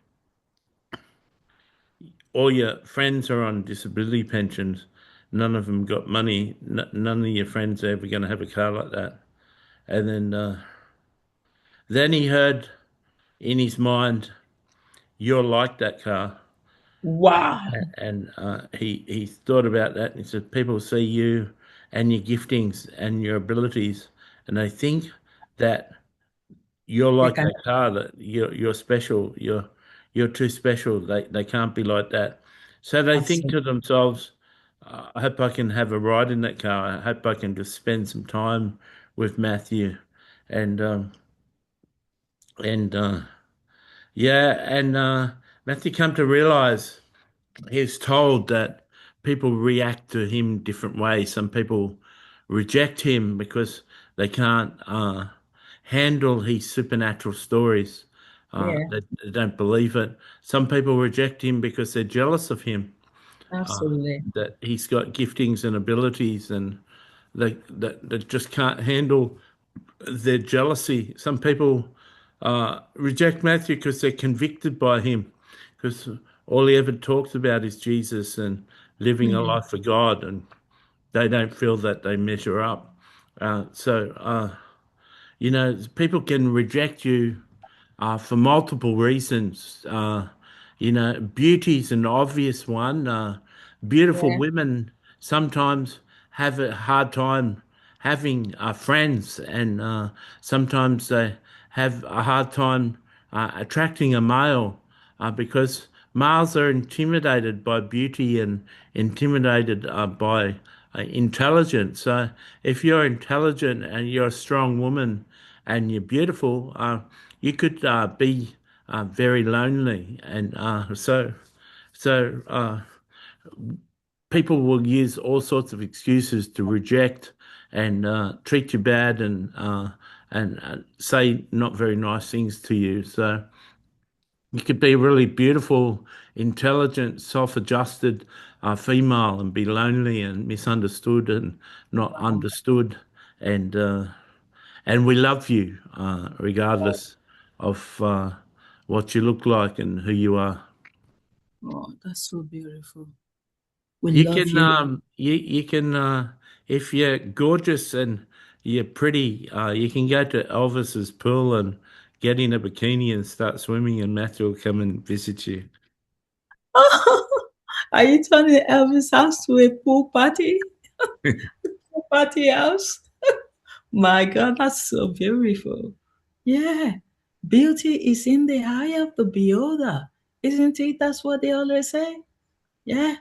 all your friends are on disability pensions. None of them got money. None of your friends are ever going to have a car like that. And then he heard in his mind, you're like that car. Wow. And he thought about that and he said, people see you and your giftings and your abilities, and they think that you're They like can that car, that you're special, you're too special. They can't be like that. So they think absolutely. to themselves, I hope I can have a ride in that car. I hope I can just spend some time with Matthew, and and yeah, and Matthew come to realize he's told that people react to him different ways. Some people reject him because they can't handle his supernatural stories. Yeah, They don't believe it. Some people reject him because they're jealous of him, absolutely. that he's got giftings and abilities, and they just can't handle their jealousy. Some people reject Matthew because they're convicted by him, because all he ever talks about is Jesus and living a Mm, life for God, and they don't feel that they measure up. People can reject you for multiple reasons. Beauty's an obvious one. Beautiful yeah, women sometimes have a hard time having friends, and sometimes they have a hard time attracting a male because males are intimidated by beauty and intimidated by intelligence. So if you're intelligent and you're a strong woman and you're beautiful, you could be very lonely, and so people will use all sorts of excuses to reject and treat you bad, and say not very nice things to you. So you could be a really beautiful, intelligent, self-adjusted female and be lonely and misunderstood and not understood, and uh, and we love you regardless of what you look like and who you are. oh, that's so beautiful. We You love can you. you can if you're gorgeous and you're pretty, you can go to Elvis's pool and get in a bikini and start swimming, and Matthew will come and visit you. Are you turning Elvis house to a pool party? Pool party house? My God, that's so beautiful. Yeah. Beauty is in the eye of the beholder. Isn't it? That's what they always say. Yeah.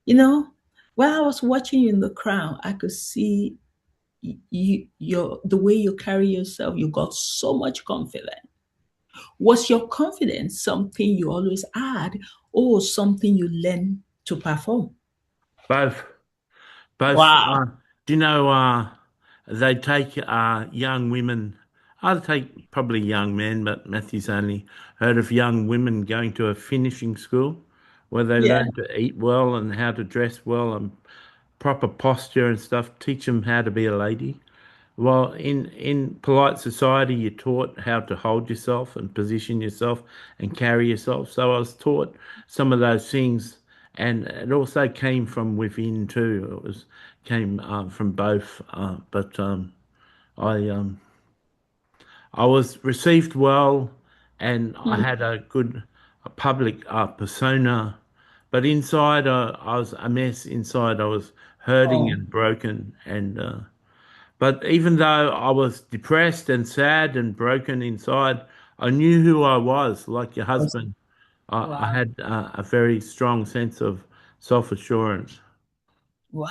You know, while I was watching you in the crown, I could see your the way you carry yourself. You got so much confidence. Was your confidence something you always had, or something you learn to perform? Both. Both. Wow. Do you know, they take young women, I'd take probably young men, but Matthew's only heard of young women going to a finishing school where they Yeah. learn to eat well and how to dress well and proper posture and stuff, teach them how to be a lady. Well, in polite society, you're taught how to hold yourself and position yourself and carry yourself. So I was taught some of those things, and it also came from within too. It was came from both, but I um, I was received well, and I Mm. had a good public persona, but inside I was a mess. Inside I was hurting Oh, and broken, and but even though I was depressed and sad and broken inside, I knew who I was. Like your husband, I wow. had a very strong sense of self-assurance. Wow.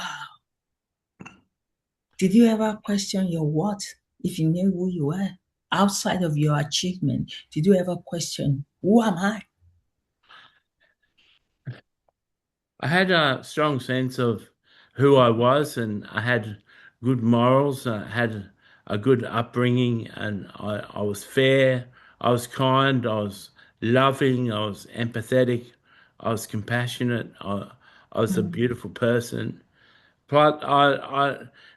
Did you ever question your what if you knew who you were? Outside of your achievement, did you ever question, who am I? I had a strong sense of who I was, and I had good morals. I had a good upbringing, and I was fair, I was kind, I was loving, I was empathetic, I was compassionate, I was a Mm. beautiful person. But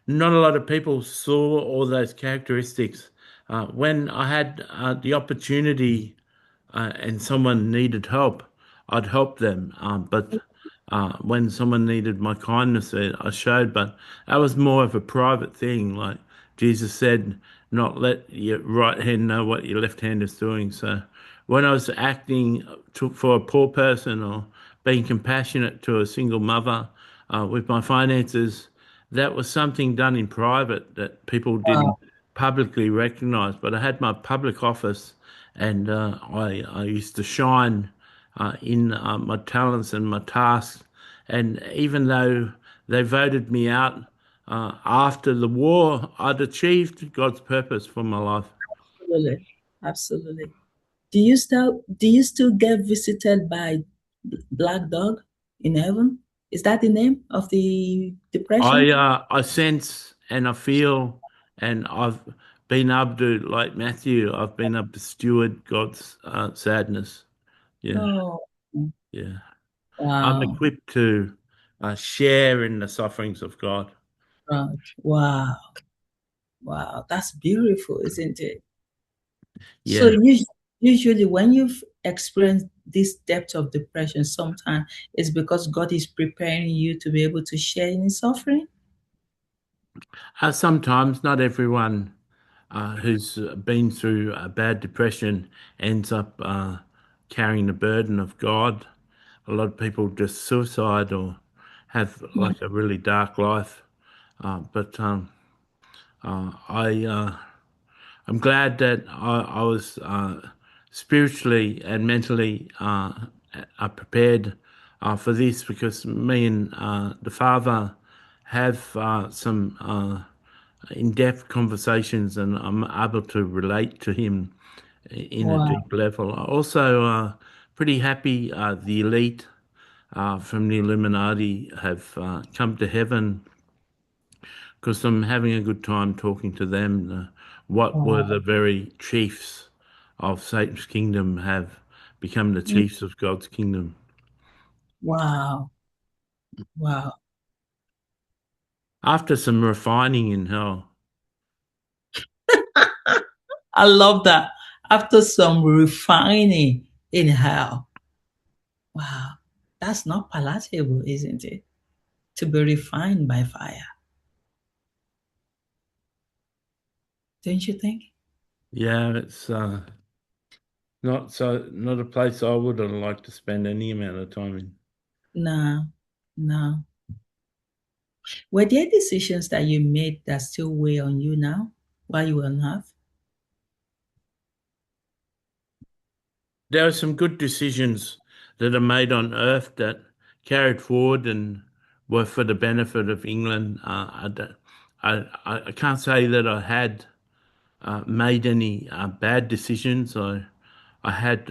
not a lot of people saw all those characteristics. When I had the opportunity and someone needed help, I'd help them. But when someone needed my kindness, I showed. But that was more of a private thing. Like Jesus said, not let your right hand know what your left hand is doing. So when I was acting for a poor person or being compassionate to a single mother with my finances, that was something done in private that people didn't Wow. publicly recognize. But I had my public office, and I used to shine in my talents and my tasks. And even though they voted me out after the war, I'd achieved God's purpose for my life. Absolutely. Absolutely. Do you still get visited by Black Dog in heaven? Is that the name of the depression? I sense and I feel, and I've been able to, like Matthew, I've been able to steward God's sadness. Yeah, Oh, yeah. I'm wow. equipped to share in the sufferings of God. Right. Wow. Wow. That's beautiful, isn't it? So Yeah. usually when you've experienced this depth of depression, sometimes it's because God is preparing you to be able to share in his suffering. Sometimes not everyone who's been through a bad depression ends up carrying the burden of God. A lot of people just suicide or have like a really dark life. But I'm glad that I was spiritually and mentally prepared for this, because me and the Father have some in-depth conversations, and I'm able to relate to him in a Wow. deep level. Also, pretty happy the elite from the Illuminati have come to heaven, because I'm having a good time talking to them. What were Wow. the very chiefs of Satan's kingdom have become the chiefs of God's kingdom. Wow. Wow. After some refining in hell. I love that. After some refining in hell. Wow. That's not palatable, isn't it? To be refined by fire. Don't you think? Yeah, it's not a place I would have liked to spend any amount of time in. No, no. Were there decisions that you made that still weigh on you now while you were on earth? There are some good decisions that are made on earth that carried forward and were for the benefit of England. I can't say that I had made any bad decisions. I had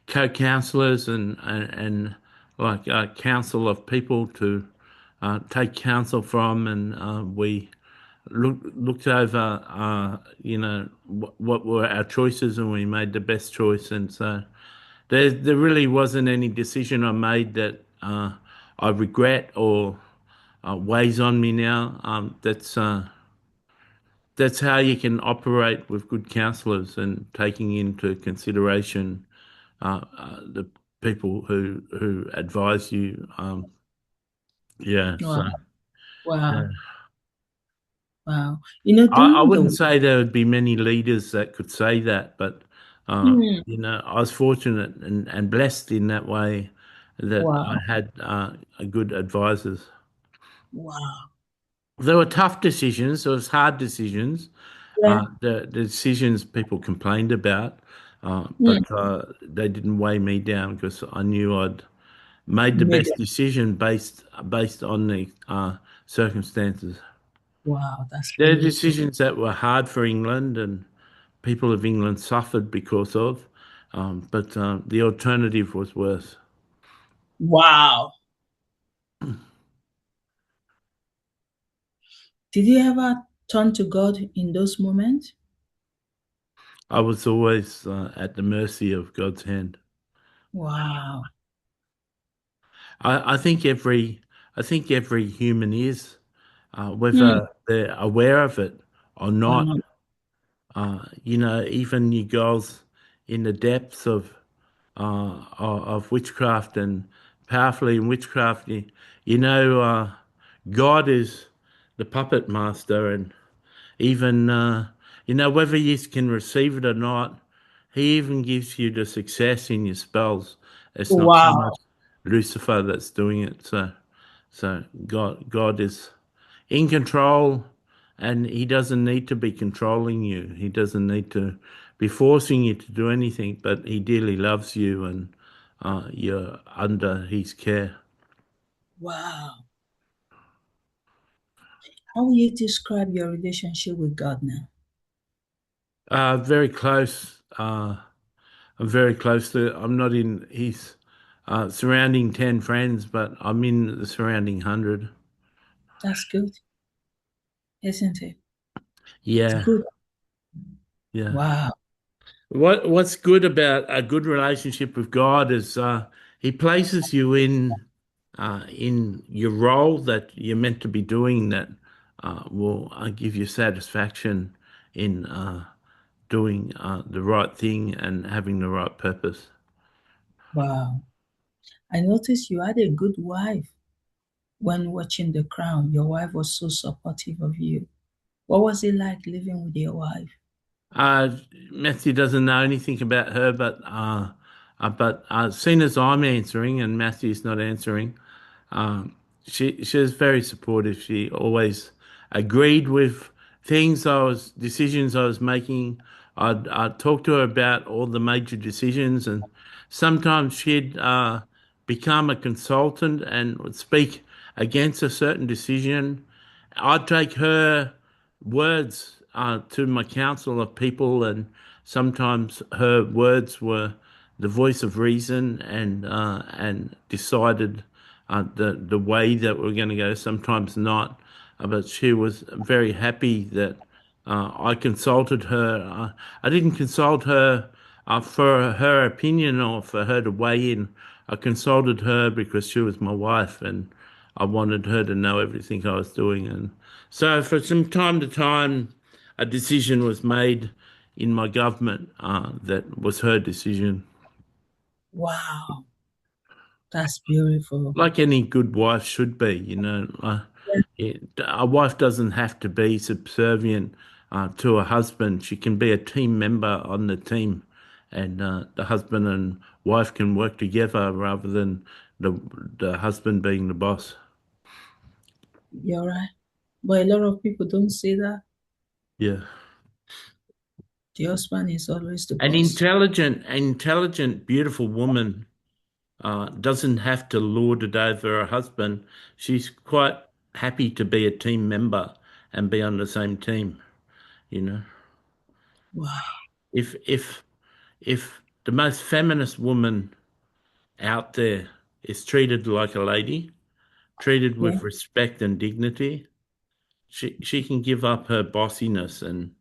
co-counsellors and like a council of people to take counsel from, and we looked over, what were our choices, and we made the best choice. And so there really wasn't any decision I made that I regret or weighs on me now. That's how you can operate with good counsellors, and taking into consideration the people who advise you. Yeah, so Wow, yeah. wow, wow. You know, I during wouldn't the say there would be many leaders that could say that, but Hmm, I was fortunate and blessed in that way that I wow, had good advisors. wow. There were tough decisions. There was hard decisions. Yeah. The decisions people complained about, Hmm. but they didn't weigh me down, because I knew I'd made the Made best it. decision based on the circumstances. Wow, that's There are beautiful. decisions that were hard for England, and people of England suffered because of, but the alternative was worse. Wow. Did you ever turn to God in those moments? I was always at the mercy of God's hand. Wow. I think every human is, Hmm. whether they're aware of it or Or not. not. Even your goals in the depths of witchcraft and powerfully in witchcraft, God is the puppet master, and even whether you can receive it or not, He even gives you the success in your spells. It's not so Wow. much Lucifer that's doing it. So God is in control, and He doesn't need to be controlling you. He doesn't need to be forcing you to do anything, but He dearly loves you, and you're under His care. Wow. How will you describe your relationship with God now? Very close. I'm very close to. I'm not in His surrounding 10 friends, but I'm in the surrounding 100. That's good, isn't it? It's Yeah, good. yeah. Wow. What's good about a good relationship with God is He places you in your role that you're meant to be doing, that will give you satisfaction in doing the right thing and having the right purpose. Wow. I noticed you had a good wife when watching The Crown. Your wife was so supportive of you. What was it like living with your wife? Uh, Matthew doesn't know anything about her, but seeing as I'm answering and Matthew's not answering, um, she was very supportive. She always agreed with decisions I was making. I'd talk to her about all the major decisions, and sometimes she'd become a consultant and would speak against a certain decision. I'd take her words to my council of people, and sometimes her words were the voice of reason, and decided the way that we're going to go. Sometimes not, but she was very happy that I consulted her. I didn't consult her for her opinion or for her to weigh in. I consulted her because she was my wife, and I wanted her to know everything I was doing. And so, for some time to time, a decision was made in my government that was her decision. Wow. That's beautiful. Like any good wife should be, a wife doesn't have to be subservient to a husband. She can be a team member on the team, and the husband and wife can work together rather than the the husband being the boss. You're right. But a lot of people don't say that. Yeah. The husband is always the An boss. intelligent, beautiful woman doesn't have to lord it over her husband. She's quite happy to be a team member and be on the same team, you know. Wow. If if the most feminist woman out there is treated like a lady, treated Yeah. with respect and dignity, she can give up her bossiness and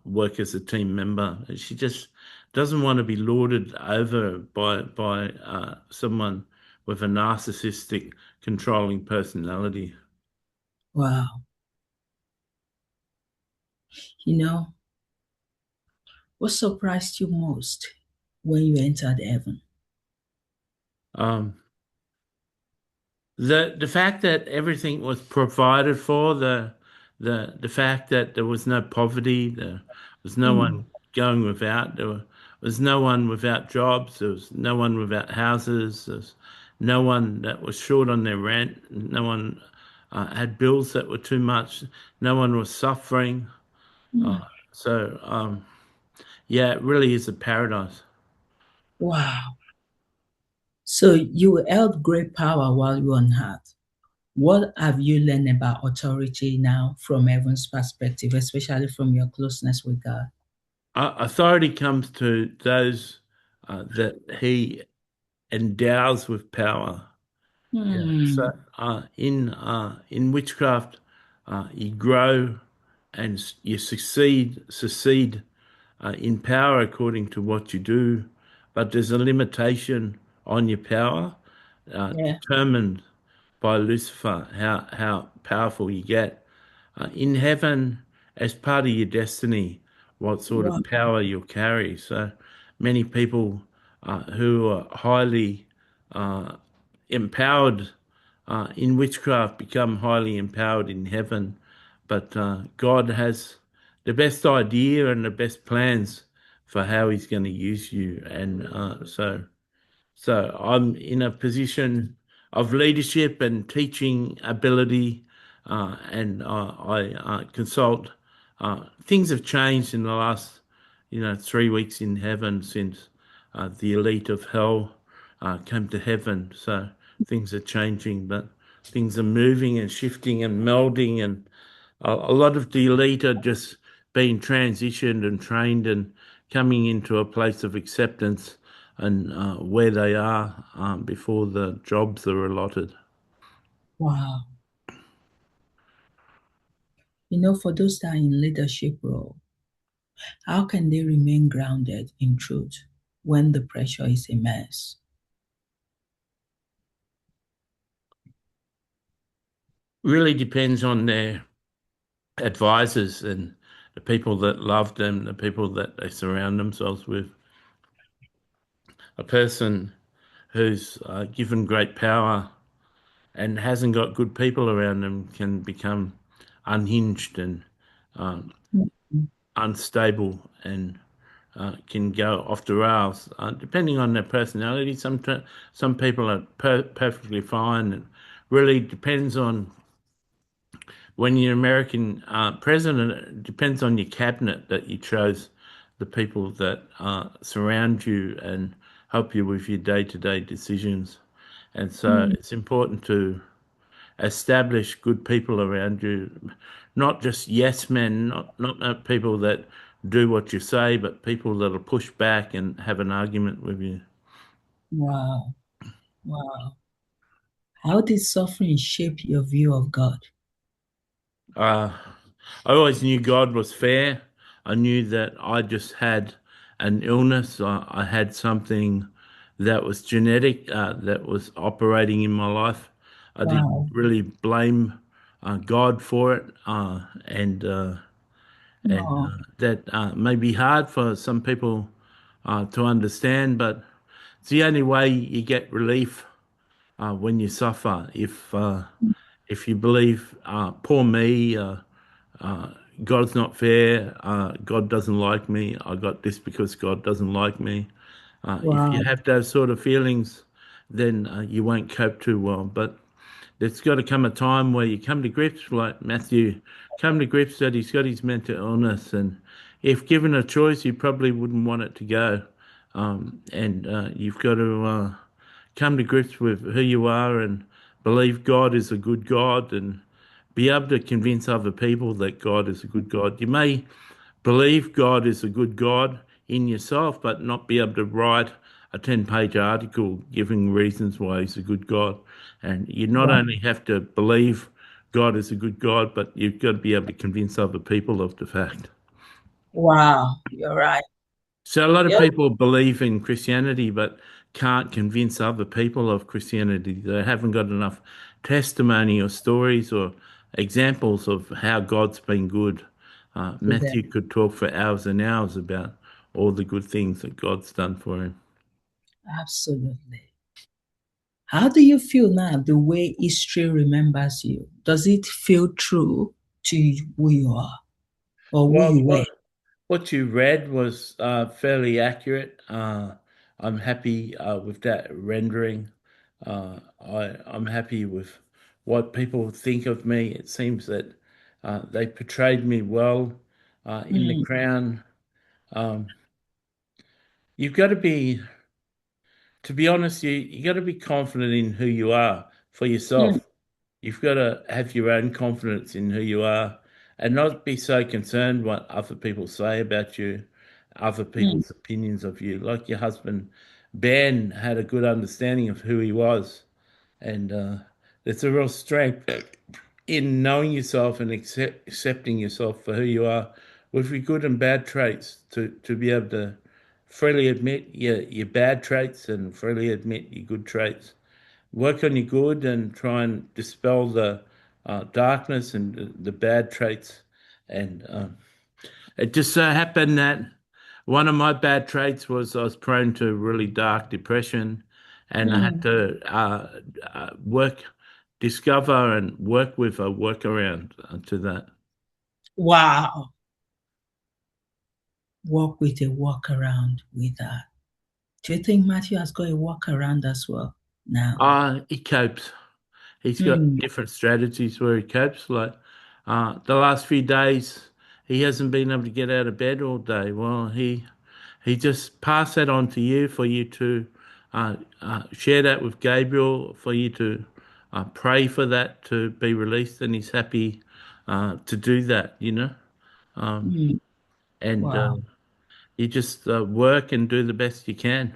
work as a team member. She just doesn't want to be lorded over by someone with a narcissistic, controlling personality. Wow. You know, what surprised you most when you entered heaven? Um, the fact that everything was provided for, the fact that there was no poverty, there was no Hmm. one going without, was no one without jobs, there was no one without houses, there was no one that was short on their rent, no one had bills that were too much, no one was suffering. Hmm. Uh, so yeah, it really is a paradise. Wow. So you held great power while you were on earth. What have you learned about authority now from heaven's perspective, especially from your closeness with God? Authority comes to those that He endows with power. Yeah. Hmm. So in witchcraft, you grow. and you succeed in power according to what you do, but there's a limitation on your power Yeah. determined by Lucifer, how powerful you get. In heaven, as part of your destiny, what sort Wow. of power you'll carry. So many people who are highly empowered in witchcraft become highly empowered in heaven. But God has the best idea and the best plans for how He's going to use you. And so I'm in a position of leadership and teaching ability, and I consult. Things have changed in the last, 3 weeks in heaven since the elite of hell came to heaven. So things are changing, but things are moving and shifting and melding, and a lot of the elite are just being transitioned and trained and coming into a place of acceptance and where they are before the jobs are allotted. Wow. You know, for those that are in leadership role, how can they remain grounded in truth when the pressure is immense? Really depends on their advisors and the people that love them, the people that they surround themselves with. A person who's given great power and hasn't got good people around them can become unhinged and um, Mhm. unstable and can go off the rails, depending on their personality. Some people are perfectly fine. It really depends on when you're American president. It depends on your cabinet that you chose, the people that surround you and help you with your day-to-day decisions. And so Mm. it's important to establish good people around you, not just yes men, not people that do what you say, but people that'll push back and have an argument with you. Wow. Wow. How did suffering shape your view of God? Uh, I always knew God was fair. I knew that I just had an illness. I had something that was genetic, that was operating in my life. I didn't Wow. really blame God for it, and No. that may be hard for some people to understand, but it's the only way you get relief when you suffer. If you believe, poor me, God's not fair, God doesn't like me, I got this because God doesn't like me. If you Wow. have those sort of feelings, then you won't cope too well. But there's got to come a time where you come to grips, like Matthew, come to grips that he's got his mental illness, and if given a choice, you probably wouldn't want it to go. And you've got to come to grips with who you are and believe God is a good God and be able to convince other people that God is a good God. You may believe God is a good God in yourself, but not be able to write a 10-page article giving reasons why he's a good God. And you not Wow. only have to believe God is a good God, but you've got to be able to convince other people of the fact. Wow. You're right. So a lot of Yep. people believe in Christianity, but can't convince other people of Christianity. They haven't got enough testimony or stories or examples of how God's been good. To them. Matthew could talk for hours and hours about all the good things that God's done for him. Absolutely. How do you feel now the way history remembers you? Does it feel true to who you are or who Well, you were? what you read was fairly accurate. I'm happy with that rendering. I'm happy with what people think of me. It seems that they portrayed me well in The Mm, Crown. Um, you've got to be honest, you got to be confident in who you are for mm, yourself. You've got to have your own confidence in who you are and not be so concerned what other people say about you, other mm. people's opinions of you. Like your husband, Ben, had a good understanding of who he was, and it's a real strength. in knowing yourself and accepting yourself for who you are, with your good and bad traits, to be able to freely admit your bad traits and freely admit your good traits. Work on your good and try and dispel the darkness and the bad traits. And it just so happened that one of my bad traits was I was prone to really dark depression, and I had Mm. to discover and work with a workaround to that. Wow. Walk with a walk around with that. Do you think Matthew has got a walk around as well now? He copes. He's got Mm. different strategies where he copes. Like the last few days, he hasn't been able to get out of bed all day. Well, he just passed that on to you for you to share that with Gabriel, for you to pray for that to be released, and he's happy to do that. Mm. And Wow. you just work and do the best you can.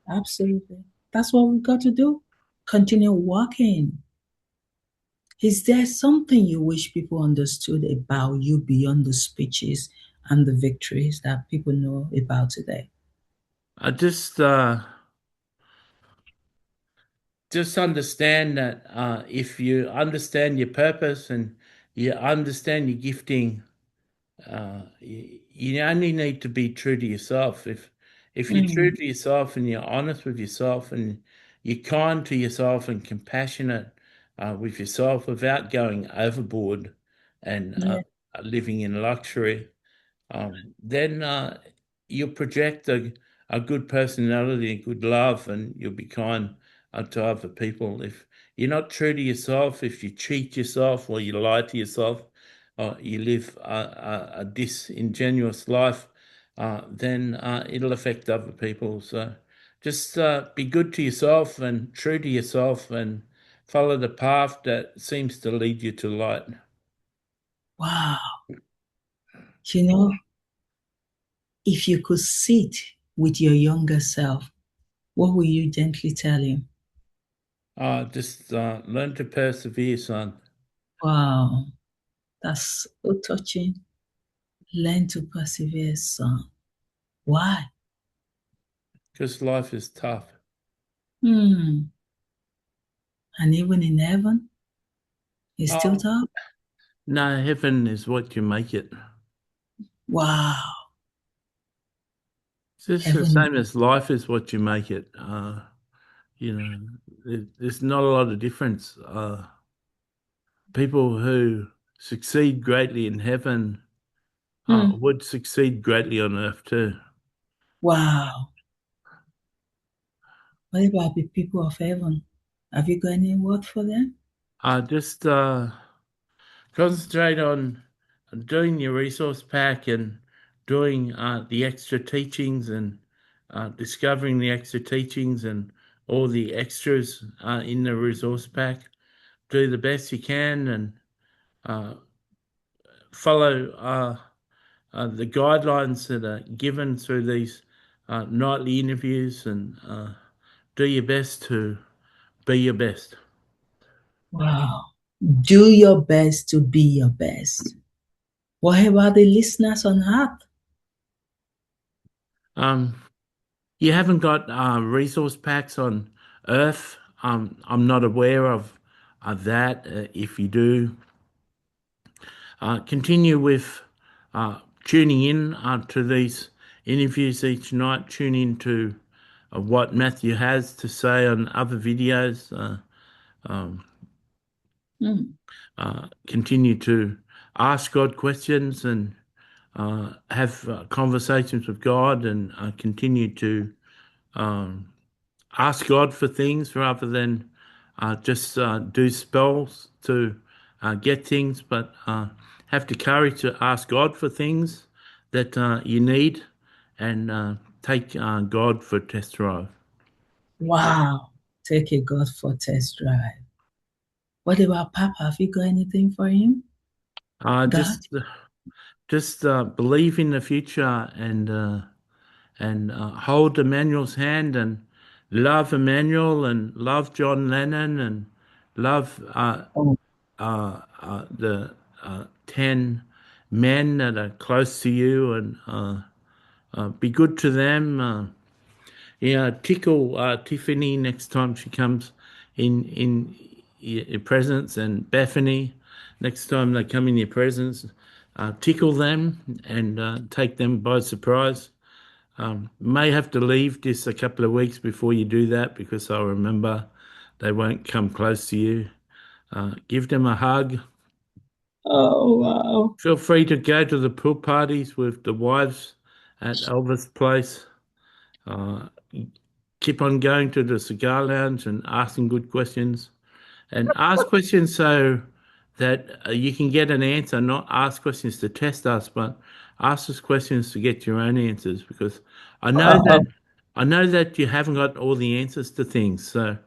Absolutely. That's what we've got to do. Continue walking. Is there something you wish people understood about you beyond the speeches and the victories that people know about today? I just understand that if you understand your purpose and you understand your gifting, you only need to be true to yourself. If you're true Mm. to yourself and you're honest with yourself and you're kind to yourself and compassionate with yourself without going overboard and Yeah. living in luxury, then you'll project a good personality, good love, and you'll be kind to other people. If you're not true to yourself, if you cheat yourself or you lie to yourself, or you live a disingenuous life, then it'll affect other people. So just be good to yourself and true to yourself and follow the path that seems to lead you to light. Wow. You know, if you could sit with your younger self, what will you gently tell him? Just learn to persevere, son, Wow, that's so touching. Learn to persevere, son. Why? because life is tough. Hmm. And even in heaven, it's still Oh, tough. no, heaven is what you make it. Wow. It's just the Heaven. same as life is what you make it. There's not a lot of difference. People who succeed greatly in heaven Hmm. would succeed greatly on earth too. Wow. What about the people of heaven? Have you got any word for them? Just concentrate on doing your resource pack and doing the extra teachings and discovering the extra teachings and all the extras in the resource pack. Do the best you can and uh, follow the guidelines that are given through these nightly interviews and do your best to be your best. Wow. Do your best to be your best. What about the listeners on earth? Um, you haven't got resource packs on Earth. I'm not aware of that. If you do, continue with tuning in to these interviews each night. Tune in to what Matthew has to say on other videos. Hmm. Continue to ask God questions and have conversations with God and continue to ask God for things rather than just do spells to get things, but have the courage to ask God for things that you need and take God for a test drive. Wow. Take a God for test drive. What about Papa? Have you got anything for him? Uh, God? just just believe in the future and hold Emmanuel's hand and love Emmanuel and love John Lennon and love Oh. the 10 men that are close to you, and be good to them. Yeah, tickle Tiffany next time she comes in your presence, and Bethany next time they come in your presence. Tickle them and take them by surprise. May have to leave just a couple of weeks before you do that because I'll remember they won't come close to you. Give them a hug. Oh, wow. Feel free to go to the pool parties with the wives at Elvis Place. Uh, Keep on going to the cigar lounge and asking good questions. And ask questions so that you can get an answer, not ask questions to test us, but ask us questions to get your own answers. Because I know Wow. that I know that you haven't got all the answers to things. So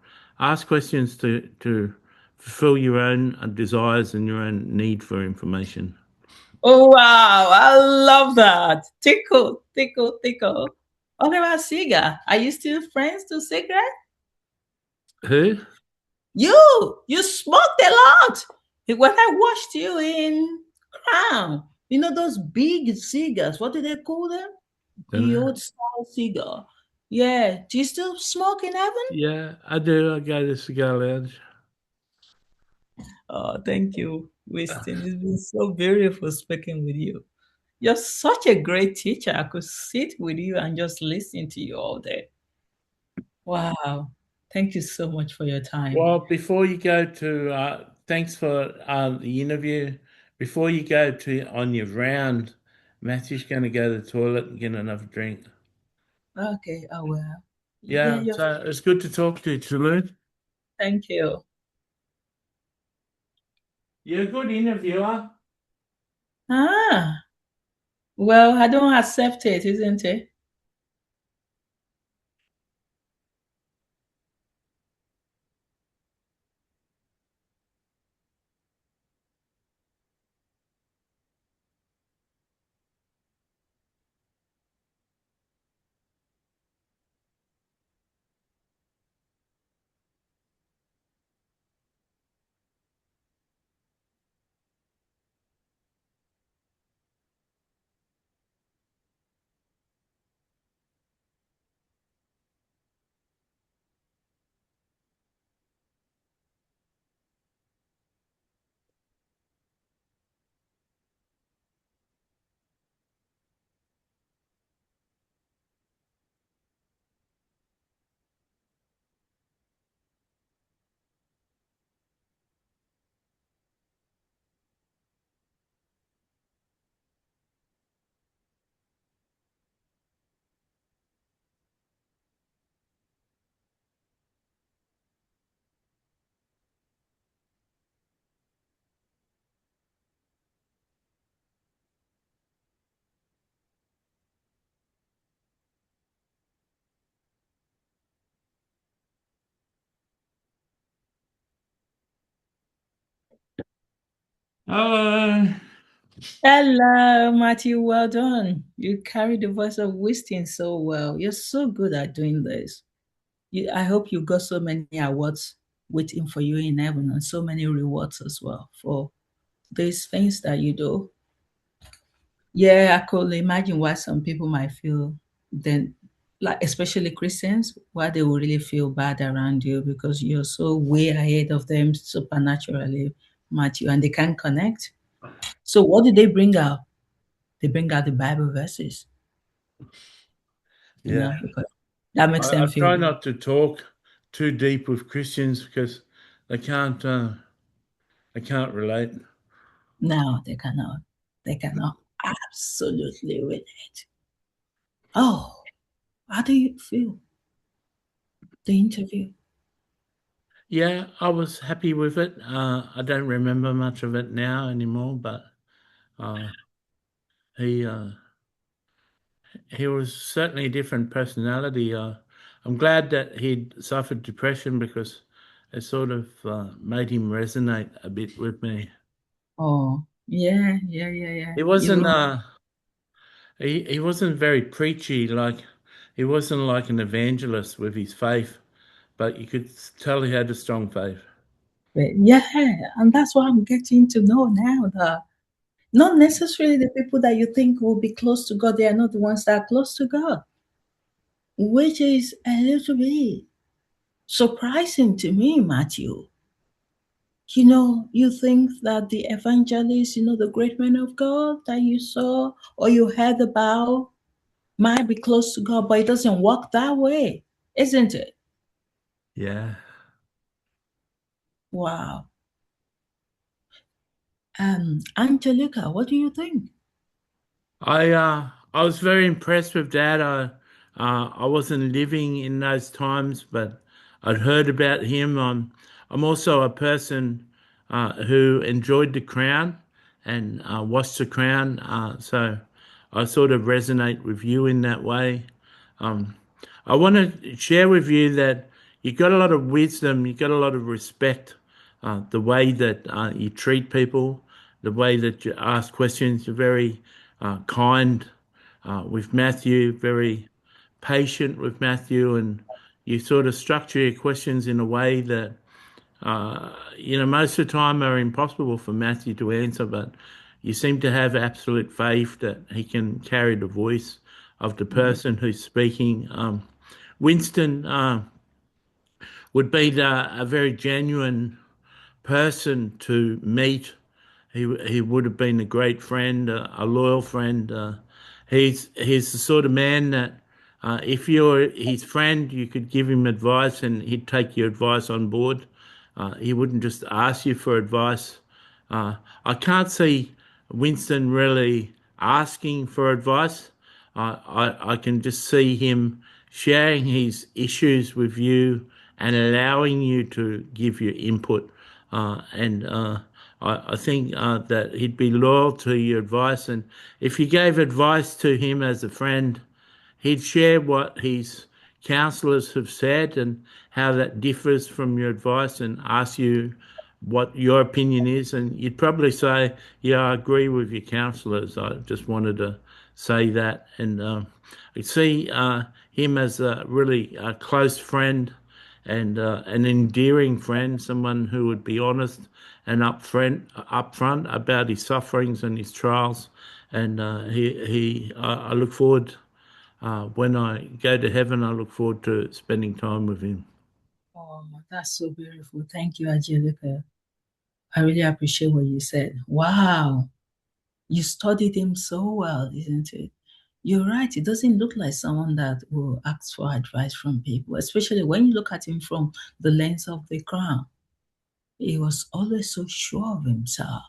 ask questions to fulfill your own desires and your own need for information. Oh, wow. I love that. Tickle, tickle, tickle. Okay, about cigar. Are you still friends to cigarette? Who? You smoked a lot. When I watched you in Crown, you know those big cigars. What do they call them? Don't The know. old style cigar. Yeah. Do you still smoke in heaven? Yeah, I do. I go to cigar lounge. Oh, thank you, Winston. It's been so beautiful speaking with you. You're such a great teacher. I could sit with you and just listen to you all day. Wow. Thank you so much for your time. Well, before you go to, thanks for the interview. Before you go to on your round, Matthew's going to go to the toilet and get another drink. Okay, I will. Yeah, Yeah, you're, so it's good to talk to you, Toulouse. thank you. You're a good interviewer. Ah, well, I don't accept it, isn't it? Oh, Hello, Matthew. Well done. You carry the voice of wisdom so well. You're so good at doing this. I hope you got so many awards waiting for you in heaven and so many rewards as well for these things that you do. Yeah, I could imagine why some people might feel then, like especially Christians, why they will really feel bad around you because you're so way ahead of them supernaturally, Matthew, and they can't connect. So what did they bring out? They bring out the Bible verses, yeah. because that makes them I feel try good. not to talk too deep with Christians because they can't, they can't relate. No, they cannot. They cannot absolutely relate. Oh, how do you feel? The interview. Yeah, I was happy with it. I don't remember much of it now anymore, but uh, he he was certainly a different personality. I'm glad that he'd suffered depression because it sort of made him resonate a bit with me. Oh, yeah, yeah, yeah, yeah. He wasn't Even he wasn't very preachy, like he wasn't like an evangelist with his faith, but you could tell he had a strong faith. But yeah, and that's what I'm getting to know now that not necessarily the people that you think will be close to God, they are not the ones that are close to God, which is a little bit surprising to me, Matthew. You think that the evangelists, the great men of God that you saw or you heard about might be close to God, but it doesn't work that way, isn't it? Yeah. Wow. Angelica, what do you think? I was very impressed with that. I wasn't living in those times, but I'd heard about him. I'm also a person who enjoyed The Crown and watched The Crown, so I sort of resonate with you in that way. Um, I want to share with you that you got a lot of wisdom, you got a lot of respect, the way that you treat people, the way that you ask questions. You're very kind with Matthew, very patient with Matthew, and you sort of structure your questions in a way that most of the time are impossible for Matthew to answer, but you seem to have absolute faith that he can carry the voice of the person who's speaking. Winston would be a very genuine person to meet. He would have been a great friend, a loyal friend. He's the sort of man that if you're his friend, you could give him advice and he'd take your advice on board. He wouldn't just ask you for advice. I can't see Winston really asking for advice. I can just see him sharing his issues with you and allowing you to give your input. And I think that he'd be loyal to your advice. And if you gave advice to him as a friend, he'd share what his counsellors have said and how that differs from your advice and ask you what your opinion is. And you'd probably say, yeah, I agree with your counsellors. I just wanted to say that. And I see him as a really close friend and an endearing friend, someone who would be honest and upfront about his sufferings and his trials. And I look forward when I go to heaven. I look forward to spending time with him. Oh, that's so beautiful. Thank you, Angelica. I really appreciate what you said. Wow. You studied him so well, isn't it? You're right. It doesn't look like someone that will ask for advice from people, especially when you look at him from the lens of the crown. He was always so sure of himself.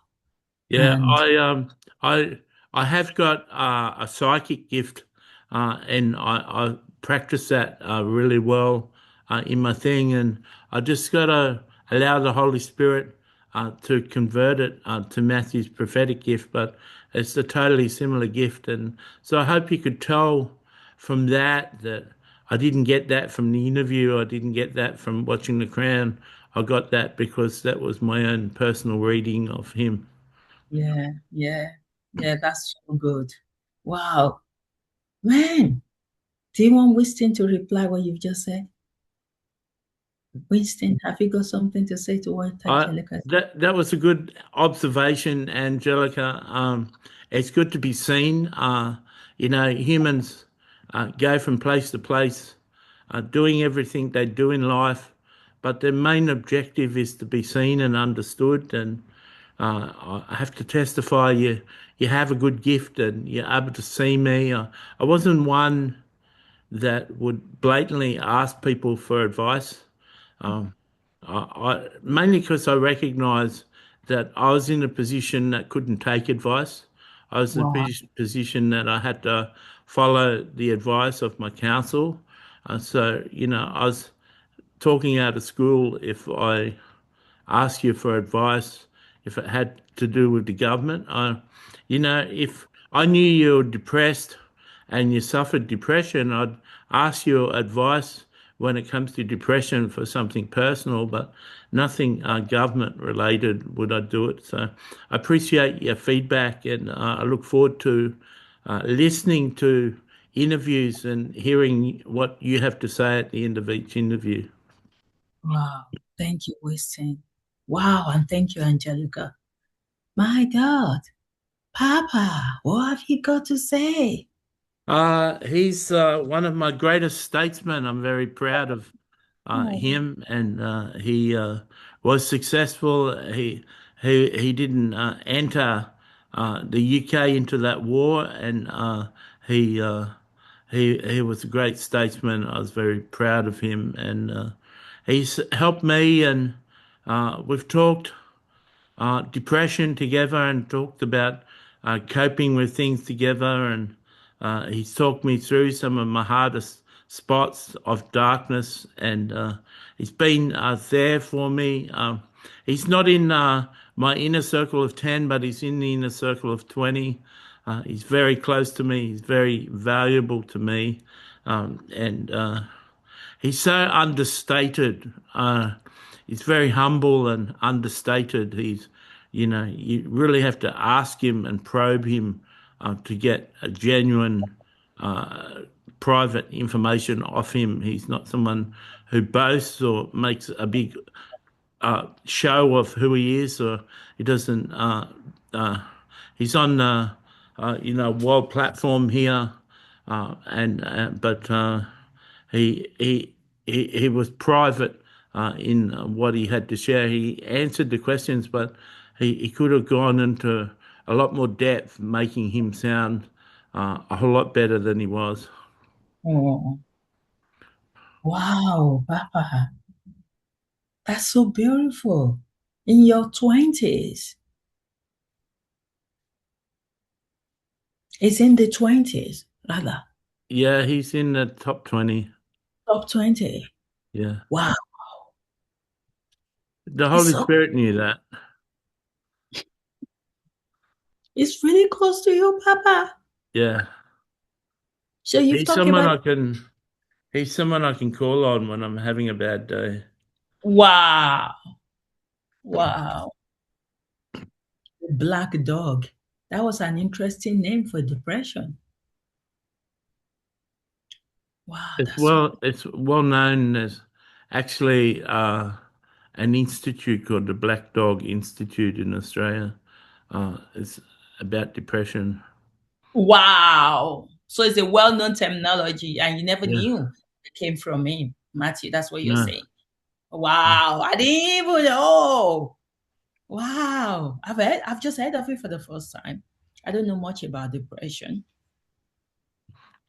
Yeah, And I have got a psychic gift, and I practice that really well in my thing, and I just got to allow the Holy Spirit to convert it to Matthew's prophetic gift, but it's a totally similar gift, and so I hope you could tell from that I didn't get that from the interview, I didn't get that from watching The Crown. I got that because that was my own personal reading of him. yeah, yeah, yeah, that's so good. Wow. Man, do you want Winston to reply what you've just said? Winston, have you got something to say to what I Angelica? that was a good observation, Angelica. It's good to be seen. Humans go from place to place, doing everything they do in life, but their main objective is to be seen and understood. And I have to testify, you have a good gift, and you're able to see me. I wasn't one that would blatantly ask people for advice. Um, Mainly because I recognise that I was in a position that couldn't take advice. I was in a Wow. position that I had to follow the advice of my counsel. I was talking out of school if I ask you for advice if it had to do with the government. If I knew you were depressed and you suffered depression, I'd ask your advice when it comes to depression for something personal, but nothing government related would I do it. So I appreciate your feedback and I look forward to listening to interviews and hearing what you have to say at the end of each interview. Wow. Thank you, Winston. Wow, and thank you, Angelica. My God, Papa, what have you got to say? He's one of my greatest statesmen. I'm very proud of Oh, him, and he was successful. He didn't enter the UK into that war, and he he was a great statesman. I was very proud of him, and he's helped me, and we've talked depression together and talked about coping with things together. And he's talked me through some of my hardest spots of darkness. And he's been there for me. He's not in my inner circle of 10, but he's in the inner circle of 20. He's very close to me. He's very valuable to me. And he's so understated. He's very humble and understated. You really have to ask him and probe him to get a genuine private information off him. He's not someone who boasts or makes a big show of who he is, or he doesn't. Uh, he's on world platform here, and but he was private in what he had to share. He answered the questions, but he could have gone into a lot more depth, making him sound a whole lot better than he was. oh, wow, Papa, that's so beautiful. In your 20s, it's in the 20s, rather, Yeah, he's in the top 20. top 20. Yeah, Wow, the it's Holy so, Spirit knew that. it's really close to you, Papa. Yeah, So you've he's talked someone about, I can. He's someone I can call on when I'm having a bad day. wow, wow, the black dog. That was an interesting name for depression. Wow, that's so, It's well known as actually an institute called the Black Dog Institute in Australia. It's about depression. wow. So it's a well-known terminology, and you never Yeah. knew it came from him, Matthew. That's what you're No. saying. Wow, I didn't even know. Wow, I've just heard of it for the first time. I don't know much about depression.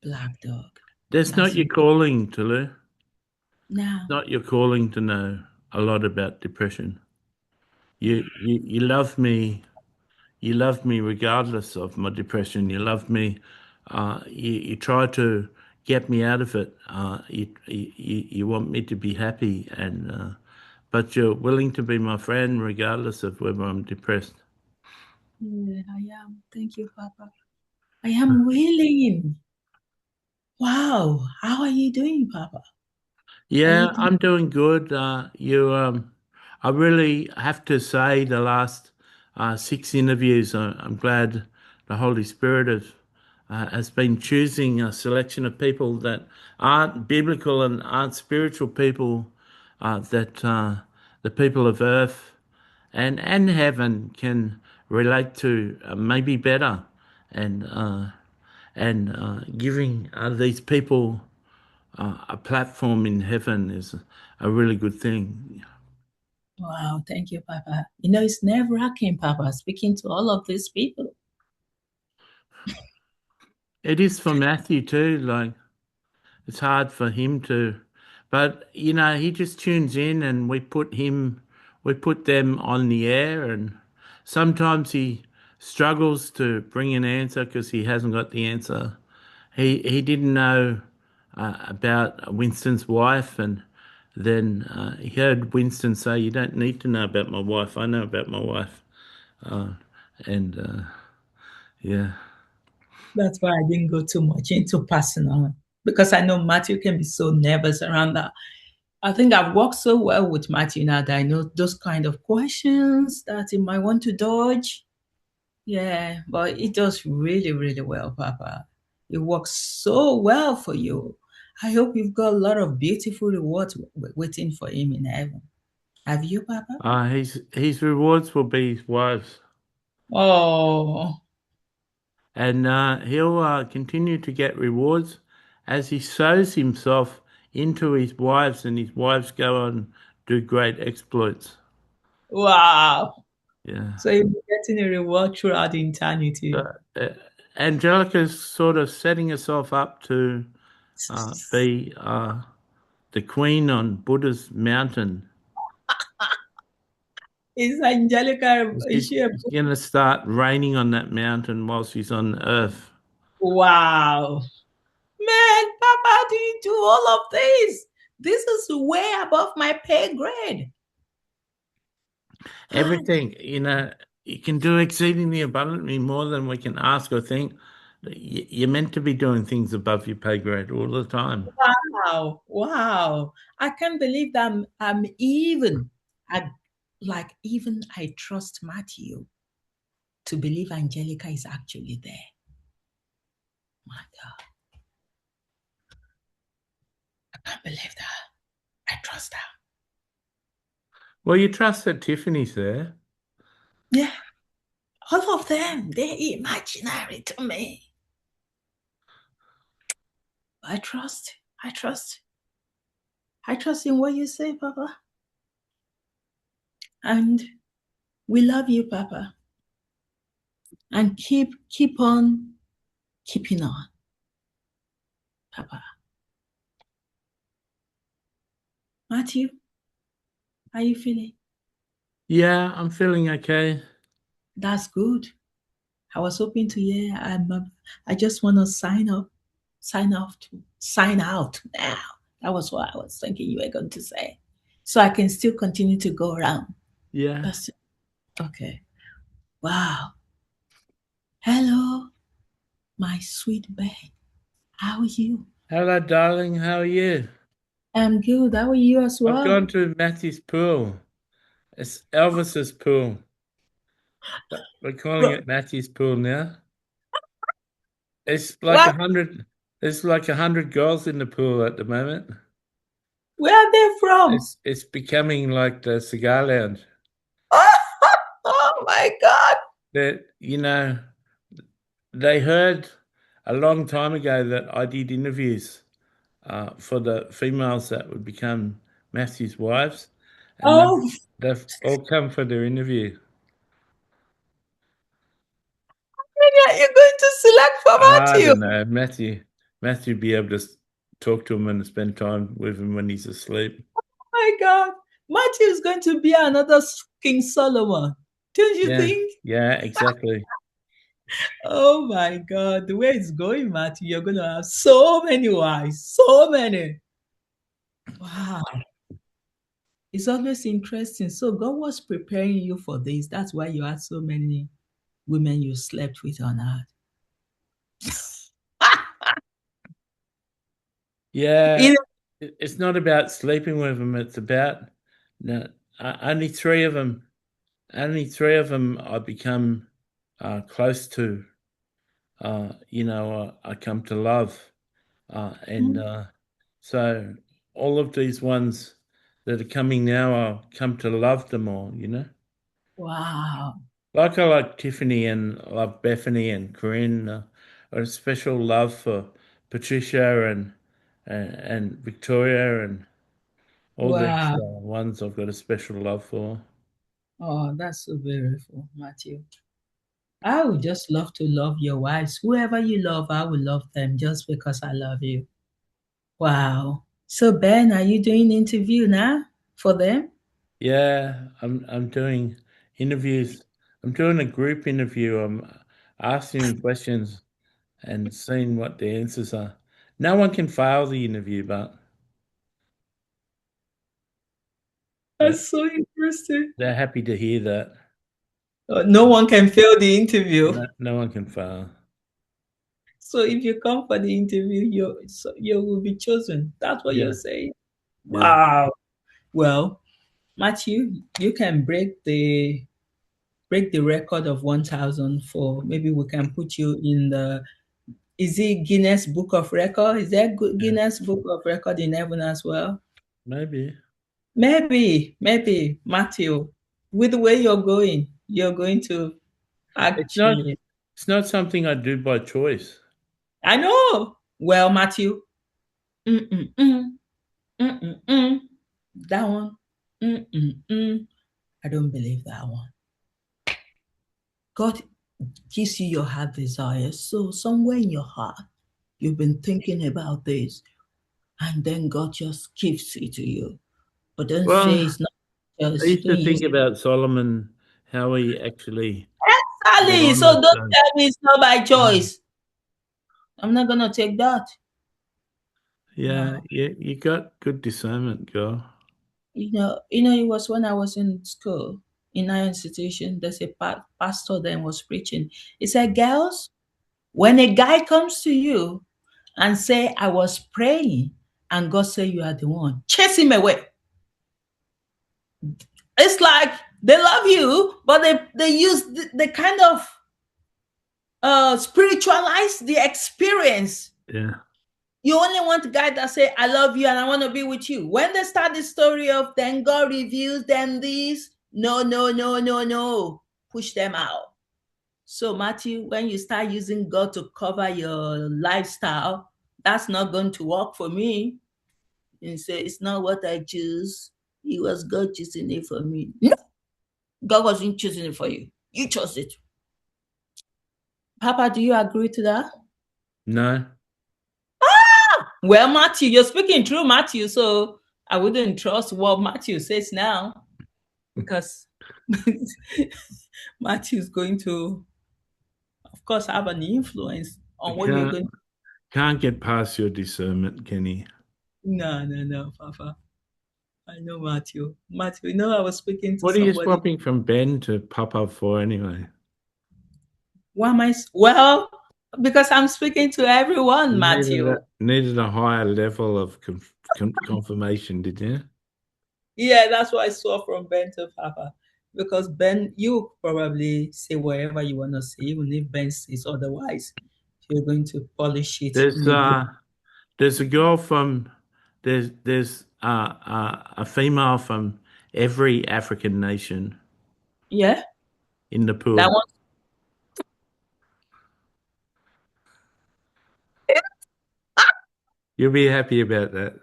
Black dog. That's not That's your it. calling, Tolu. Now. Not your calling to know a lot about depression. You love me. You love me regardless of my depression. You love me. You try to get me out of it. You want me to be happy, and but you're willing to be my friend regardless of whether I'm depressed. Yeah, I am. Thank you, Papa. I am willing. Wow. How are you doing, Papa? Are you Yeah, doing? I'm doing good. I really have to say the last six interviews, I'm glad the Holy Spirit has been choosing a selection of people that aren't biblical and aren't spiritual people, that the people of earth and heaven can relate to maybe better, and giving these people a platform in heaven is a really good thing. Wow. Thank you, Papa. You know, it's nerve-wracking, Papa, speaking to all of these people. It is for Matthew too. Like it's hard for him to, but he just tunes in, and we put them on the air, and sometimes he struggles to bring an answer because he hasn't got the answer. He didn't know about Winston's wife, and then he heard Winston say, "You don't need to know about my wife. I know about my wife." Uh, and yeah, That's why I didn't go too much into personal because I know Matthew can be so nervous around that. I think I've worked so well with Matthew now that I know those kind of questions that he might want to dodge. Yeah, but it does really, really well, Papa. It works so well for you. I hope you've got a lot of beautiful rewards waiting for him in heaven. Have you, Papa? His rewards will be his wives, Oh, and he'll continue to get rewards as he sows himself into his wives, and his wives go on do great exploits. wow. Yeah. So you'll be getting a reward throughout eternity. So, Angelica's sort of setting herself up to be the queen on Buddha's mountain. Is Angelica, is She's she a going to start raining on that mountain while she's on Earth. wow. Man, Papa, how do you do all of this? This is way above my pay grade. Everything, you can do exceedingly abundantly more than we can ask or think. You're meant to be doing things above your pay grade all the time. Wow. Wow. I can't believe that I'm even I even I trust Matthew to believe Angelica is actually there. My God. I can't believe that. I trust her. Well, you trust that Tiffany's there. Yeah. All of them, they're imaginary to me. I trust. I trust. I trust in what you say, Papa. And we love you, Papa. And keep on keeping on, Papa. Matthew, how you feeling? Yeah, I'm feeling okay. That's good. I was hoping to hear. I just want to sign out now. That was what I was thinking you were going to say, so I can still continue to go around. Yeah. That's okay. Wow. Hello, my sweet Ben. How are you? Hello, darling. How are you? I'm good. How are you as I've gone well? to Matthew's pool. It's Elvis's pool, but we're calling Bro, it Matthew's pool now. It's like what? 100. There's like 100 girls in the pool at the moment. Where are they from? It's becoming like the cigar lounge. Oh my God. That they heard a long time ago that I did interviews for the females that would become Matthew's wives, and Oh, they've all come for their interview. yeah, you're going to select for I Matthew. don't know, Matthew be able to talk to him and spend time with him when he's asleep. My God. Matthew is going to be another King Solomon. Don't you Yeah, think? yeah, exactly. Oh my God. The way it's going, Matthew, you're going to have so many wives. So many. Wow. It's always interesting. So God was preparing you for this. That's why you had so many women you slept with on earth. Yeah, You know, it's not about sleeping with them. It's about no, only three of them. Only three of them I become close to. I come to love, and so all of these ones that are coming now, I'll come to love them all. wow. Like I like Tiffany and love Bethany and Corinne. A special love for Patricia and Victoria and all these Wow. ones I've got a special love for. Oh, that's so beautiful, Matthew. I would just love to love your wives. Whoever you love, I will love them just because I love you. Wow. So Ben, are you doing interview now for them? Yeah, I'm doing interviews. I'm doing a group interview. I'm asking them questions and seeing what the answers are. No one can fail the interview, but they're, That's so interesting. they're happy to hear that. No one can fail the interview. No one can fail. So if you come for the interview, you will be chosen. That's what you're Yeah, saying. yeah, Wow. Well, Matthew, you can break the record of 1,000 for maybe we can put you in the is it Guinness Book of Record? Is there yeah. Guinness Book of Record in heaven as well? Maybe. maybe, Matthew, with the way you're going to It's not actually. it's not something I do by choice. I know. Well, Matthew, mm-mm-mm, mm-mm-mm, that one, mm-mm-mm, I don't believe that one. God gives you your heart desire. So somewhere in your heart, you've been thinking about this, and then God just gives it to you. But don't say Well, it's not I just, used to don't use think about Solomon, how he actually got Ali. on So with don't those. tell me it's not by Mm. choice. I'm not gonna take that. Yeah, No. you got good discernment, girl. It was when I was in school, in our institution, there's a pastor then was preaching. He said, girls, when a guy comes to you and say, I was praying, and God say you are the one, chase him away. It's like they love you, but they use the kind of spiritualize the experience. Yeah. You only want a guy that say, I love you and I want to be with you. When they start the story of then God reveals them this, no, no, no, no, no. Push them out. So, Matthew, when you start using God to cover your lifestyle, that's not going to work for me. You say, it's not what I choose. It was God choosing it for me. No, God wasn't choosing it for you. You chose it. Papa, do you agree to that? No. Well, Matthew, you're speaking through Matthew, so I wouldn't trust what Matthew says now because Matthew's going to, of course, have an influence I on what you're going to. can't get past your discernment, Kenny. No, no, no, Papa. I know Matthew. Matthew, I was speaking to What are you somebody. swapping from Ben to pop up for anyway? Why am I? Well, because I'm speaking to everyone, You Matthew. needed a higher level of confirmation, did you? Yeah, that's why I saw from Ben to Papa. Because Ben, you probably say whatever you want to say, even if Ben says otherwise. You're going to polish it There's in a good. uh there's a girl from there's a female from every African nation Yeah, in the that pool. one. You'll be happy about that.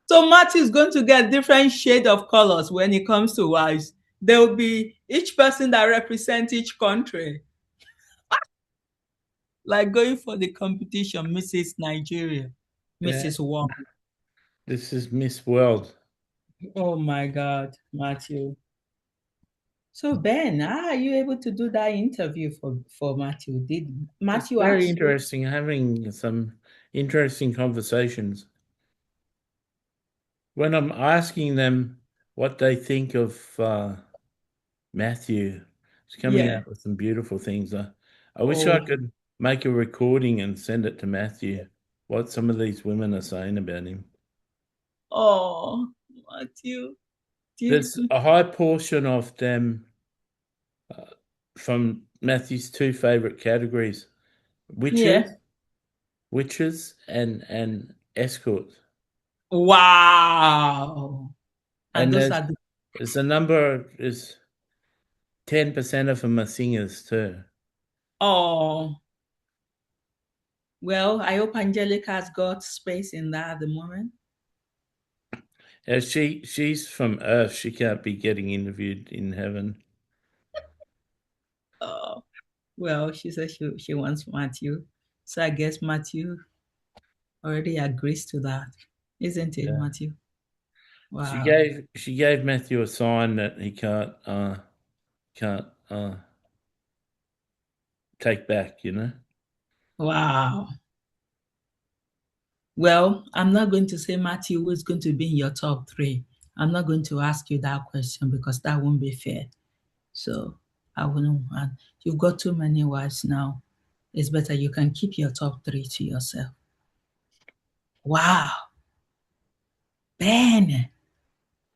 So Matthew is going to get different shade of colors when it comes to wives. There will be each person that represents each country, like going for the competition, Mrs. Nigeria, Yeah. Mrs. Wong. This is Miss World. Oh my God, Matthew. So Ben, how are you able to do that interview for Matthew? Did It's Matthew very ask you? interesting having some interesting conversations. When I'm asking them what they think of Matthew, it's coming Yeah. out with some beautiful things. I wish I Oh, could make a recording and send it to Matthew, what some of these women are saying about him. oh, Matthew. There's a high portion of them uh, from Matthew's two favorite categories, Yeah. witches, and escorts. Wow. And And those are the. there's a number is 10% of them are singers too. Oh, well, I hope Angelica's got space in that at the moment. She's from Earth. She can't be getting interviewed in heaven. Oh, well, she said she wants Matthew. So I guess Matthew already agrees to that, isn't it, Yeah. Matthew? She Wow. gave Matthew a sign that he can't take back, you know. Wow. Well, I'm not going to say Matthew who is going to be in your top three. I'm not going to ask you that question because that won't be fair. So I wouldn't want. You've got too many wives now. It's better you can keep your top three to yourself. Wow, Ben,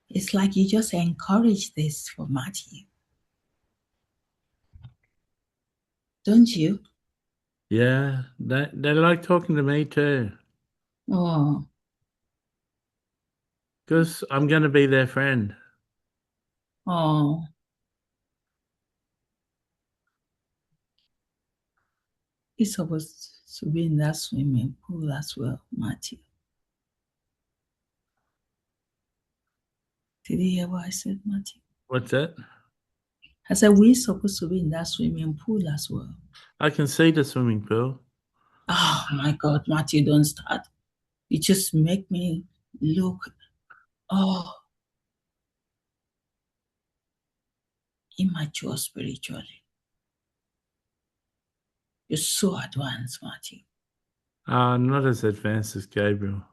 it's like you just encourage this for Matthew, don't you? Yeah, they like talking to me too. Oh, Because I'm going to be their friend. Oh, he's supposed to be in that swimming pool as well, Matthew. Did you hear what I said, Matthew? What's that? I said, we're supposed to be in that swimming pool as well. I can see the swimming pool. Oh my God, Matthew, don't start. You just make me look, oh, immature spiritually. You're so advanced, Matthew. Not as advanced as Gabriel.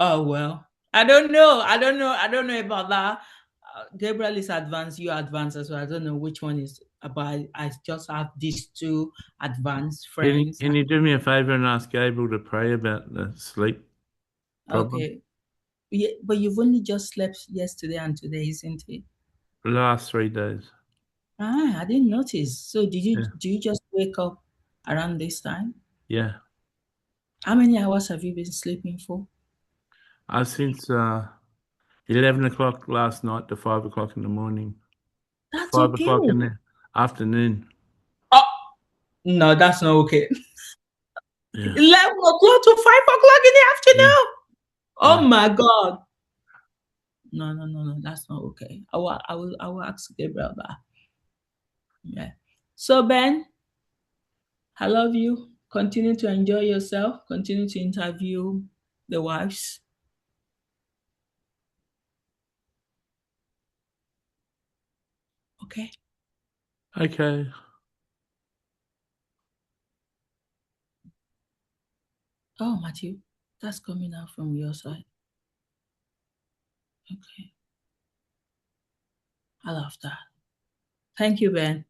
Oh, well. I don't know. I don't know. I don't know about that. Gabriel is advanced. You're advanced as well. I don't know which one is about. I just have these two advanced friends. Can you do me a favor and ask Gabriel to pray about the sleep problem? Okay. Yeah, but you've only just slept yesterday and today, isn't it? The last 3 days. I didn't notice. So Yeah. do you just wake up around this time? Yeah. How many hours have you been sleeping for? Since 11 o'clock last night to 5 o'clock in the morning. That's 5 okay. o'clock in the afternoon. Oh, no, that's not okay. Yeah. 11 o'clock to 5 o'clock in the Yeah. afternoon. Oh Yeah. my God. No, no, no, no, that's not okay. I will ask Gabriel that. Yeah. So Ben, I love you. Continue to enjoy yourself. Continue to interview the wives. Okay. Okay. Oh, Matthew, that's coming out from your side. Okay. I love that. Thank you, Ben.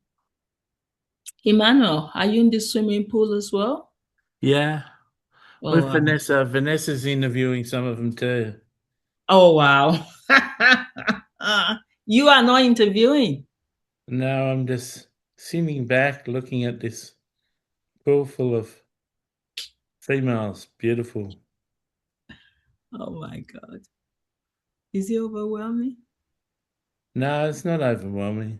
Emmanuel, are you in the swimming pool as well? Yeah. Oh With wow. Vanessa. Vanessa's interviewing some of them too. Oh wow. You are not interviewing. No, I'm just sitting back looking at this pool full of females. Beautiful. Oh my God. Is it overwhelming? No, it's not overwhelming.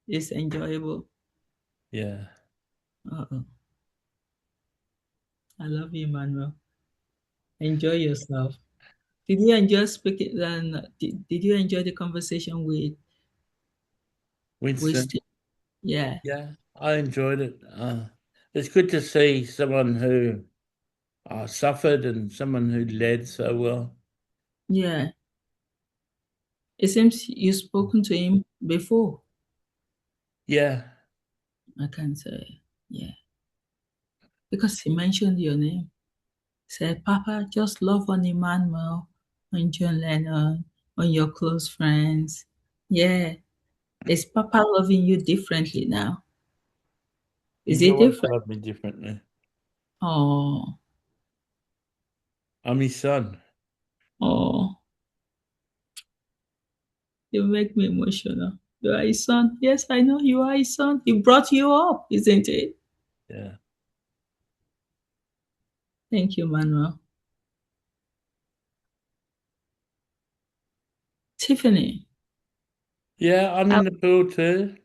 It's enjoyable. Yeah. Uh-oh. I love you, Emmanuel. Enjoy yourself. Did you enjoy speaking? Did you enjoy the conversation with Winston. Winston? Yeah. Yeah, I enjoyed it. It's good to see someone who suffered and someone who led so well. Yeah. It seems you've spoken to him before. Yeah. I can say, yeah. Because he mentioned your name. Said, Papa, just love on Emmanuel, on John Lennon, on your close friends. Yeah. Is Papa loving you differently now? Is He's it always different? loved me differently. Oh, I'm his son. oh, you make me emotional. You are his son. Yes, I know you are his son. He brought you up, isn't it? Yeah. Thank you, Manuel. Tiffany. Yeah, I'm How- in the pool too,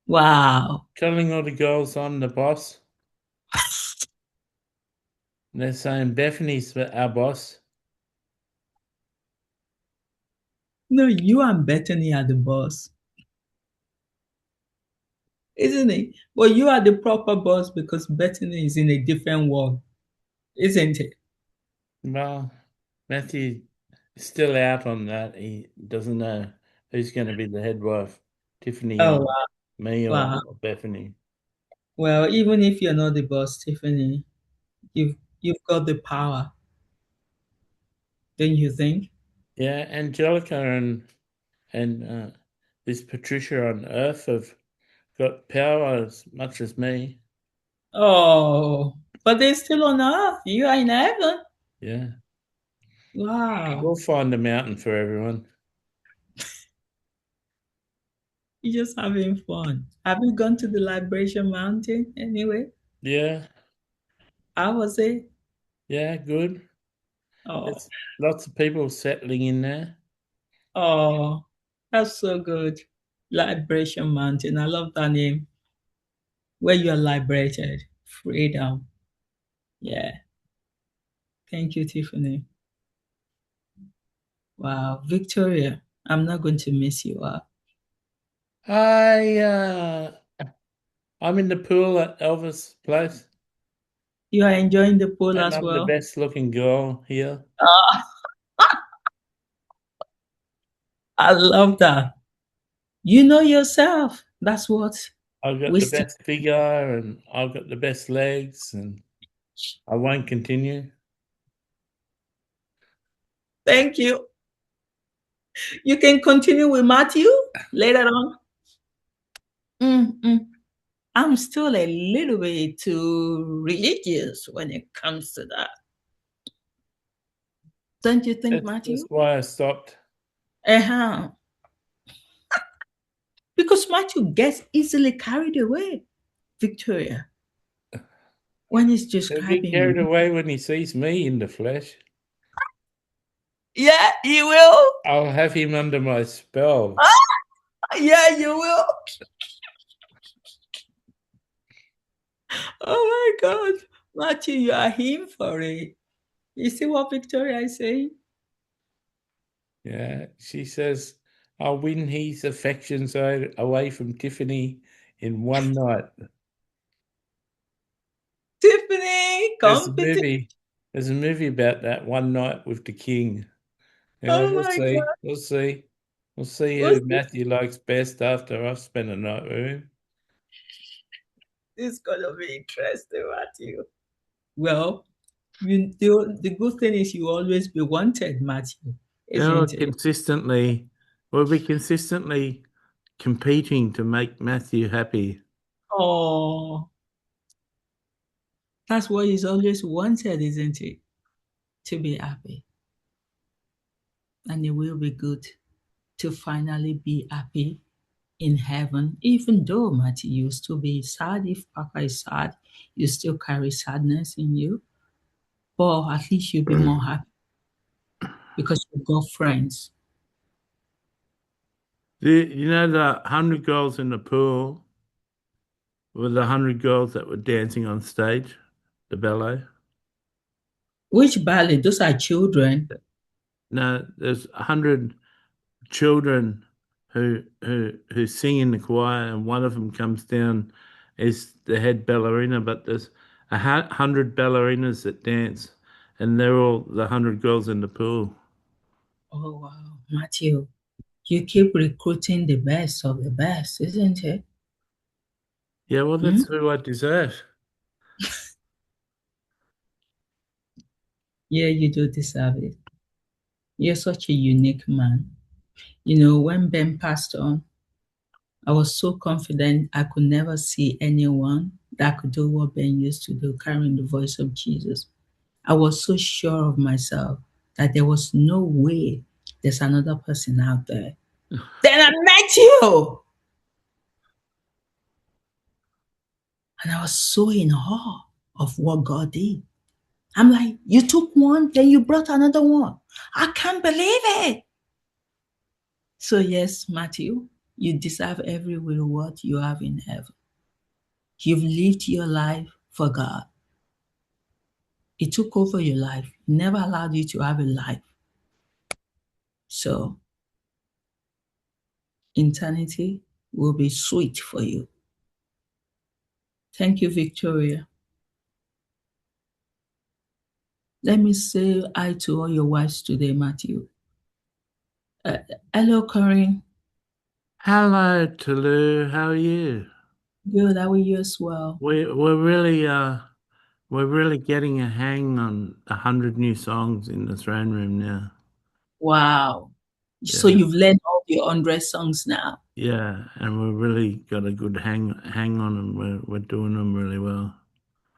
wow. telling all the girls I'm the boss. They're saying Bethany's our boss. No, you and Bethany are the boss, isn't it? Well, you are the proper boss because Bethany is in a different world, isn't it? Well, Matthew is still out on that. He doesn't know who's going to be the head wife, Tiffany Oh, or wow. me Wow. or Bethany. Well, even if you're not the boss, Tiffany, you've got the power, don't you think? Yeah, Angelica and this Patricia on Earth have got power as much as me. Oh, but they're still on earth. You are in heaven. Yeah, Wow. we'll find a mountain for everyone. You're just having fun. Have you gone to the Liberation Mountain anyway? Yeah, How was it? yeah, good. Oh, There's lots of people settling in there. oh, that's so good. Liberation Mountain. I love that name. Where you are liberated, freedom. Yeah. Thank you, Tiffany. Wow, Victoria. I'm not going to miss you up. I I'm in the pool at Elvis' place, You are enjoying the pool and as I'm the well. best looking girl here. Ah, I love that. You know yourself. That's what I've got the wisdom. best figure, and I've got the best legs, and I won't continue. Thank you. You can continue with Matthew later on. Mm-mm. I'm still a little bit too religious when it comes to that. Don't you think, That's Matthew? why I stopped. Uh-huh. Because Matthew gets easily carried away, Victoria, when he's He'll get describing carried you. away when he sees me in the flesh. Yeah, you will. I'll have him under my spell. Ah, yeah, you will. Oh my God. Matthew, you are him for it. You see what Victoria is saying? Yeah, she says, I'll win his affections away from Tiffany in one night. Tiffany, There's a competition. movie. There's a movie about that, One Night with the King. Yeah, Oh we'll my see. God. We'll see. We'll see What's who Matthew likes best after I've spent a night with him. this going to be interesting, Matthew? Well, the good thing is you always be wanted, Matthew, Yeah, isn't it? we'll be consistently competing to make Matthew happy. Oh, that's what he's always wanted, isn't it? To be happy. And it will be good to finally be happy in heaven, even though, Matthew, you still be sad. If Papa is sad, you still carry sadness in you. But at least you'll be more happy because you've got friends. You know the 100 girls in the pool were the 100 girls that were dancing on stage, the ballet? Which ballet? Those are children. No, there's 100 children who sing in the choir, and one of them comes down as the head ballerina. But there's 100 ballerinas that dance, and they're all the 100 girls in the pool. Oh, wow. Matthew, you keep recruiting the best of the best, isn't it? Yeah, well, Hmm? that's who I deserve. Yeah, you do deserve it. You're such a unique man. You know, when Ben passed on, I was so confident I could never see anyone that could do what Ben used to do, carrying the voice of Jesus. I was so sure of myself that there was no way there's another person out there. Then I met you! And I was so in awe of what God did. I'm like, you took one, then you brought another one. I can't believe it. So, yes, Matthew, you deserve every reward you have in heaven. You've lived your life for God. He took over your life, never allowed you to have a life. So, eternity will be sweet for you. Thank you, Victoria. Let me say hi to all your wives today, Matthew. Uh, hello, Corinne. Hello, Tolu. How are you? Good, how are you as well? We're really getting a hang on 100 new songs in the throne room now. Wow. So Yeah, you've learned all the 100 songs now. yeah, and we've really got a good hang on them. We're doing them really well.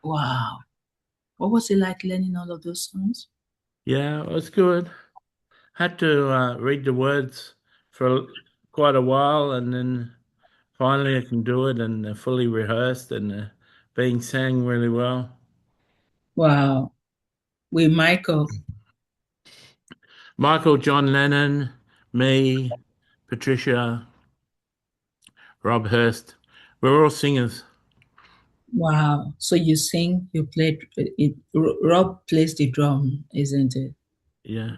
Wow. What was it like learning all of those songs? Yeah, it was good. Had to read the words for quite a while, and then finally I can do it, and they're fully rehearsed and being sang really well. Wow. With Michael. Michael, John Lennon, me, Patricia, Rob Hurst. We're all singers. Wow. So you sing, you play it. Rob plays the drum, isn't it? Yeah.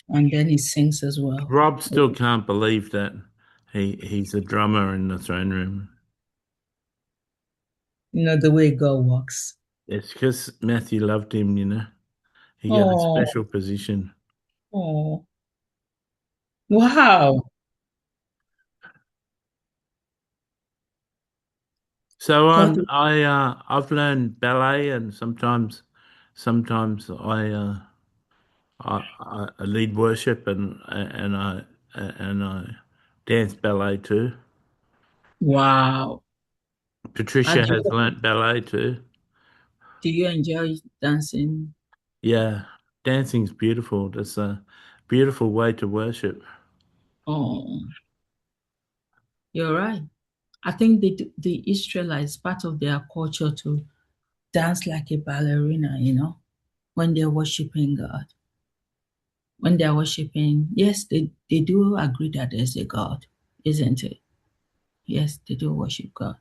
And then he sings as well. Rob still can't believe that he's a drummer in the throne room. You know, the way God works. It's because Matthew loved him. He got a Oh, special position. oh, wow. So God, I've learned ballet, and sometimes I lead worship, and I dance ballet too. wow. Patricia And has learnt ballet too. do you enjoy dancing? Yeah, dancing's beautiful. That's a beautiful way to worship. Oh, you're right. I think the Israelites, part of their culture to dance like a ballerina, when they're worshiping God. When they're worshiping, yes, they do agree that there's a God, isn't it? Yes, they do worship God.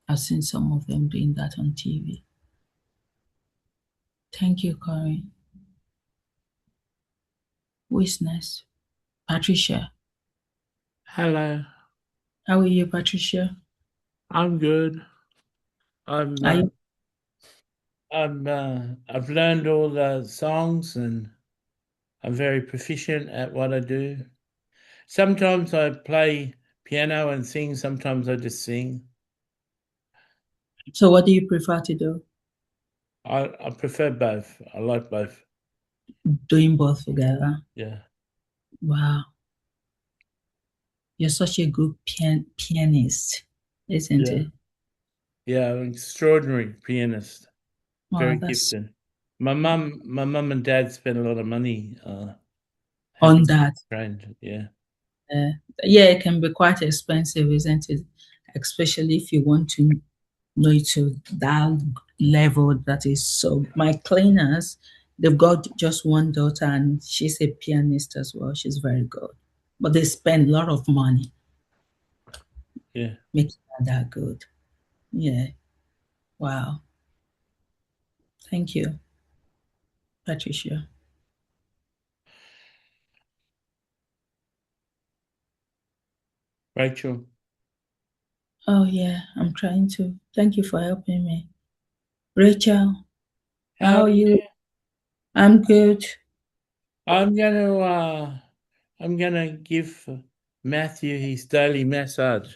I've seen some of them doing that on TV. Thank you, Corey. Witness. Patricia. Hello, How are you, Patricia? I'm good. I'm Are uh, you I've learned all the songs, and I'm very proficient at what I do. Sometimes I play piano and sing. Sometimes I just sing. so what do you prefer to do? I prefer both. I like both. Doing both together. Yeah, Wow. You're such a good pianist, isn't yeah, it? yeah. I'm an extraordinary pianist. Wow, Very that's gifted. My mum and dad spent a lot of money on having me that. trained. Yeah, Uh, yeah, it can be quite expensive, isn't it? Especially if you want to know it to that level that is so. My cleaners, they've got just one daughter and she's a pianist as well. She's very good. But they spend a lot of money yeah. making her that good. Yeah. Wow. Thank you, Patricia. Rachel, Oh, yeah, I'm trying to. Thank you for helping me. Rachel, how how are are you? you? I'm good. I'm gonna I'm gonna give Matthew his daily massage.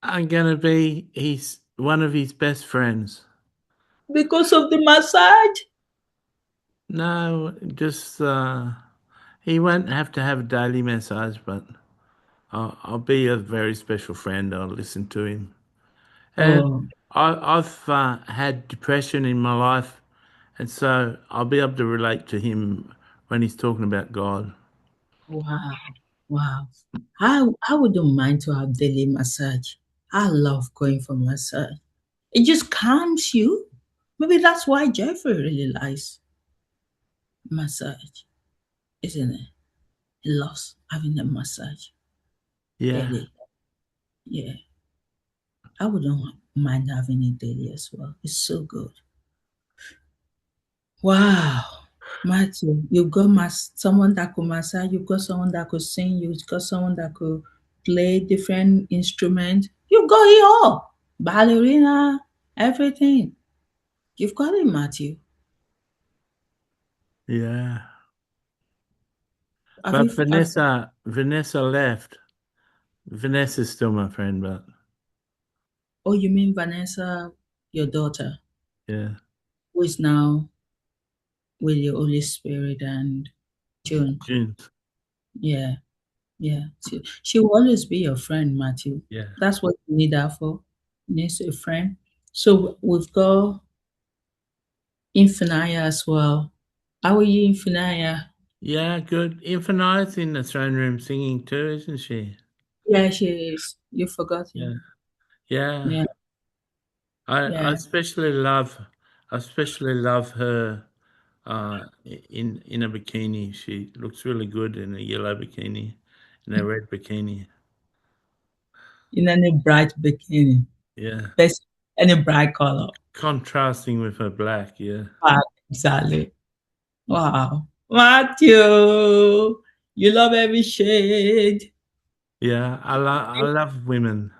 I'm gonna be his one of his best friends. Because of the massage? No, just he won't have to have a daily massage, but I'll be a very special friend. I'll listen to him. And Oh, I've had depression in my life, and so I'll be able to relate to him when he's talking about God. wow. Wow. I wouldn't mind to have daily massage. I love going for massage. It just calms you. Maybe that's why Jeffrey really likes massage, isn't it? He loves having a massage Yeah, daily. Yeah. I wouldn't mind having it daily as well. It's so good. Wow. Matthew, you've got someone that could massage, you've got someone that could sing, you've got someone that could play different instruments. You've got it all. Ballerina, everything. You've got it, Matthew. yeah. Have But you, have, Vanessa left. Vanessa's still my friend, but oh, you mean Vanessa, your daughter, yeah, who is now with the Holy Spirit and June? June. Yeah, yeah. She will always be your friend, Matthew. Yeah, That's what you need her for. You need a friend. So we've got Infinaya as well. How are you, Infinaya? yeah. Good. Infinite's in the throne room singing too, isn't she? Yeah, she is. You forgot Yeah. him. Yeah, Yeah, I yeah. especially love her in a bikini. She looks really good in a yellow bikini, in a red bikini. In any bright bikini, Yeah, best any bright color. contrasting with her black. Yeah, Ah, exactly. Wow. Matthew, you love every shade. yeah. I love women.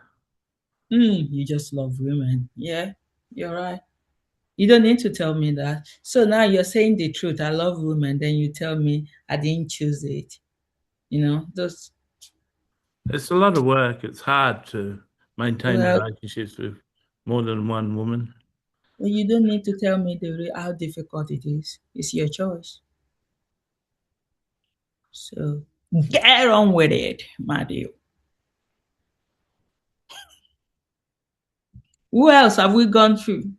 You just love women. Yeah, you're right. You don't need to tell me that. So now you're saying the truth. I love women. Then you tell me I didn't choose it. Those, It's a lot of work. It's hard to maintain well, relationships with more than one woman. you don't need to tell me how difficult it is. It's your choice. So get on with it, Matthew. Who else have we gone through?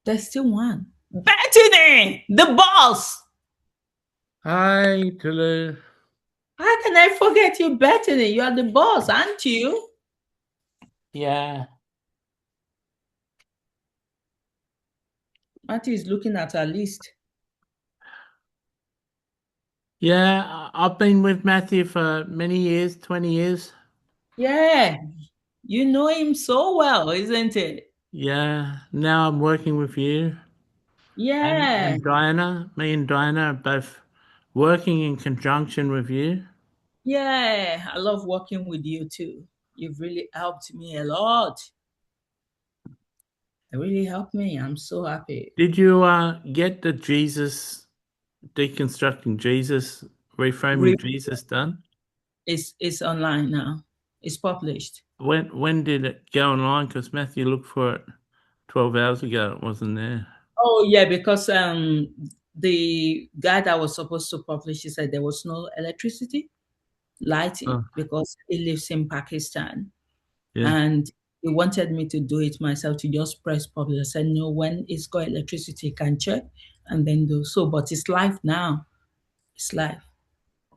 There's still one. Bethany, the boss. Hi, Tolu. How can I forget you, Bethany? You are the boss, aren't you? Yeah. Matthew is looking at her list. Yeah, I've been with Matthew for many years, 20 years. Yeah, you know him so well, isn't it? Yeah, now I'm working with you Yeah, and Diana. Me and Diana are both working in conjunction with you. yeah. I love working with you too. You've really helped me a lot. It really helped me. I'm so happy. Did you get the Jesus, deconstructing Jesus, reframing Re- Jesus done? it's online now. It's published. When did it go online? Because Matthew looked for it 12 hours ago. It wasn't there. Oh yeah, because the guy that was supposed to publish, he said there was no electricity, lighting, Oh, because he lives in Pakistan. yeah, And he wanted me to do it myself, to just press publish. I said, no, when it's got electricity, you can check and then do so. But it's live now. It's live.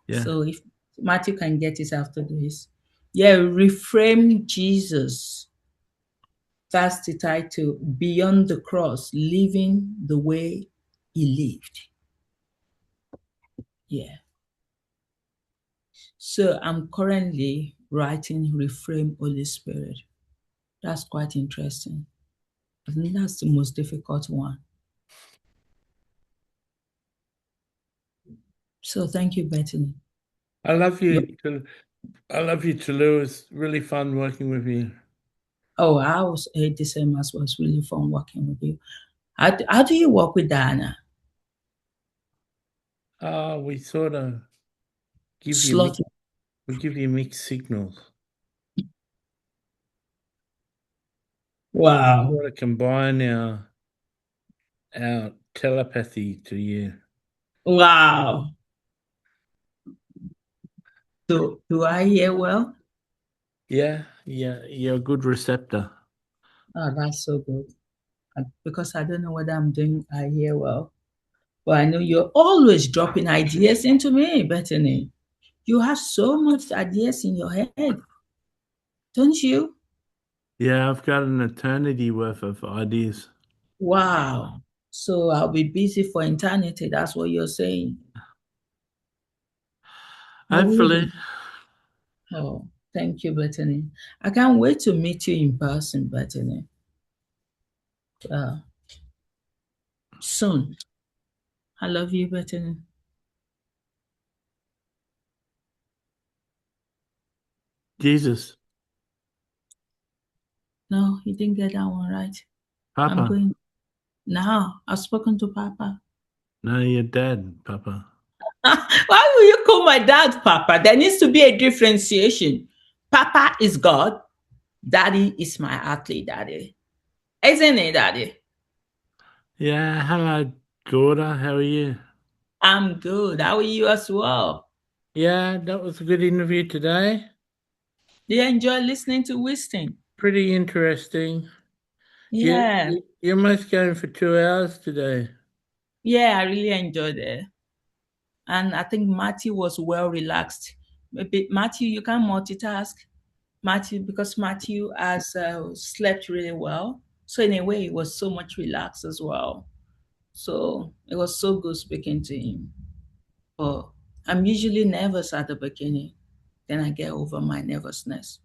yeah. So if Matthew can get it after this. Yeah, reframe Jesus. That's the title. Beyond the cross, living the way he lived. Yeah. So I'm currently writing Reframe Holy Spirit. That's quite interesting. I think that's the most difficult one. So thank you, Bethany. I love You you. I love you, Tolu. It's really fun working with you. Oh, I was the same as well. It's really fun working with you. How do you work with Diana? We sort of give you Slot. we give you mixed signals. We Wow. sort of combine our telepathy to you. Wow. Do I hear well? Yeah, yeah, you're a good receptor. Oh, that's so good. Because I don't know whether I'm doing I hear well. But I know you're always dropping ideas into me, Bethany. You have so much ideas in your head, don't you? Yeah, I've got an eternity worth of ideas. Wow. So I'll be busy for eternity. That's what you're saying. I will Hopefully, be. Oh, thank you, Bethany. I can't wait to meet you in person, Bethany. Uh, Soon. I love you, Bethany. Jesus, No, you didn't get that one right. I'm Papa. going now. I've spoken to Papa. No, you're dead, Papa. Why will you call my dad Papa? There needs to be a differentiation. Papa is God. Daddy is my earthly daddy. Isn't it, Daddy? Yeah, hello, daughter. How are you? I'm good. How are you as well? Yeah, that was a good interview today. Do you enjoy listening to Winston? Pretty interesting. Yeah. You're almost going for 2 hours today. Yeah, I really enjoyed it. And I think Matthew was well relaxed. Maybe Matthew, you can multitask. Matthew, because Matthew has slept really well. So in a way, he was so much relaxed as well. So it was so good speaking to him. But I'm usually nervous at the beginning. Then I get over my nervousness.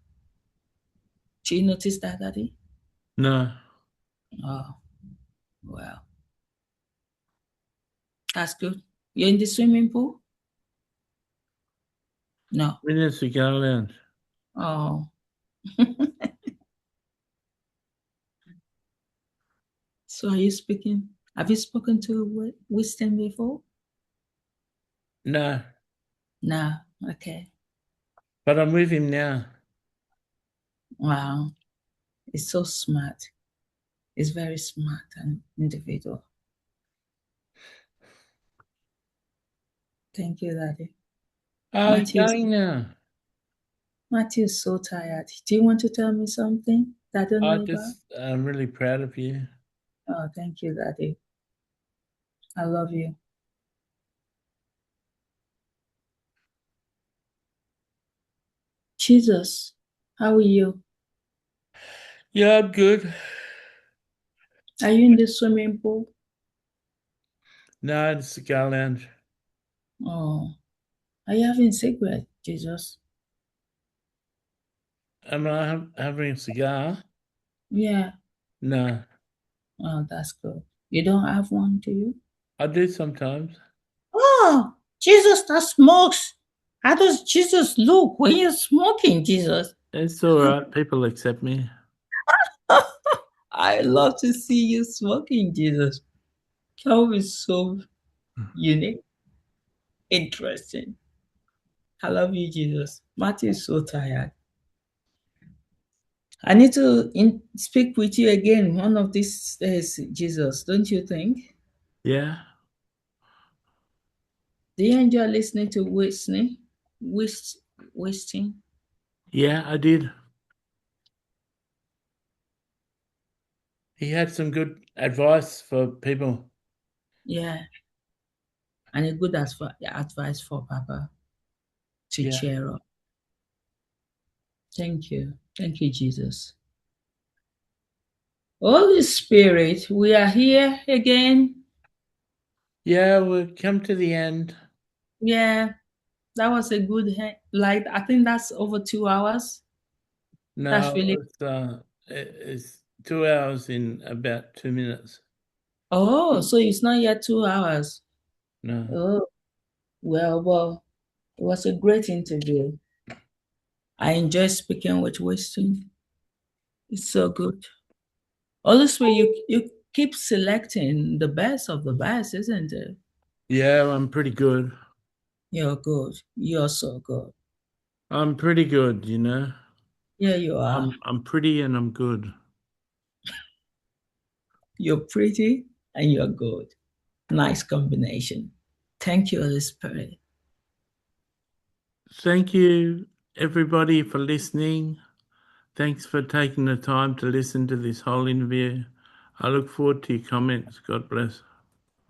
Do you notice that, Daddy? No, Oh, well, that's good. You're in the swimming pool? No. minutes to go lounge. Oh, so are you speaking? Have you spoken to Winston before? No, No. Okay. but I'm with him now. Wow. It's so smart. It's very smart and individual. Thank you, Daddy. Oh, he's Matthew, going now. Matthew is so tired. Do you want to tell me something that I don't I know about? just, I'm really proud of you. Oh, thank you, Daddy. I love you. Jesus, how are you? Yeah, I'm good. Are you in the swimming pool? No, it's the go lounge. Oh, are you having cigarette, Jesus? Am I having a cigar? Yeah. No, Oh, that's good. You don't have one, do you? I do sometimes. Oh, Jesus that smokes. How does Jesus look when you're smoking, Jesus? It's all right. People accept me. I love to see you smoking, Jesus. That is so unique, interesting. I love you, Jesus. Matthew is so tired. I need to speak with you again one of these days, Jesus, don't you think? Yeah, Do you enjoy listening to Whitney? Winston? yeah, I did. He had some good advice for people. Yeah, and a good advice for Papa to Yeah, cheer up. Thank you. Thank you, Jesus. Holy Spirit, we are here again. yeah. We've come to the end. Yeah, that was a good, like, I think that's over 2 hours. That's No, really, it's 2 hours in about 2 minutes. oh, so it's not yet 2 hours. No. Oh, well, it was a great interview. I enjoy speaking with Winston. It's so good. Honestly, you keep selecting the best of the best, isn't it? Yeah, I'm pretty good. You're good. You're so good. I'm pretty good, you know. Yeah, you are. I'm pretty and I'm good. You're pretty and you're good. Nice combination. Thank you, Holy Spirit. Thank you, everybody, for listening. Thanks for taking the time to listen to this whole interview. I look forward to your comments. God bless.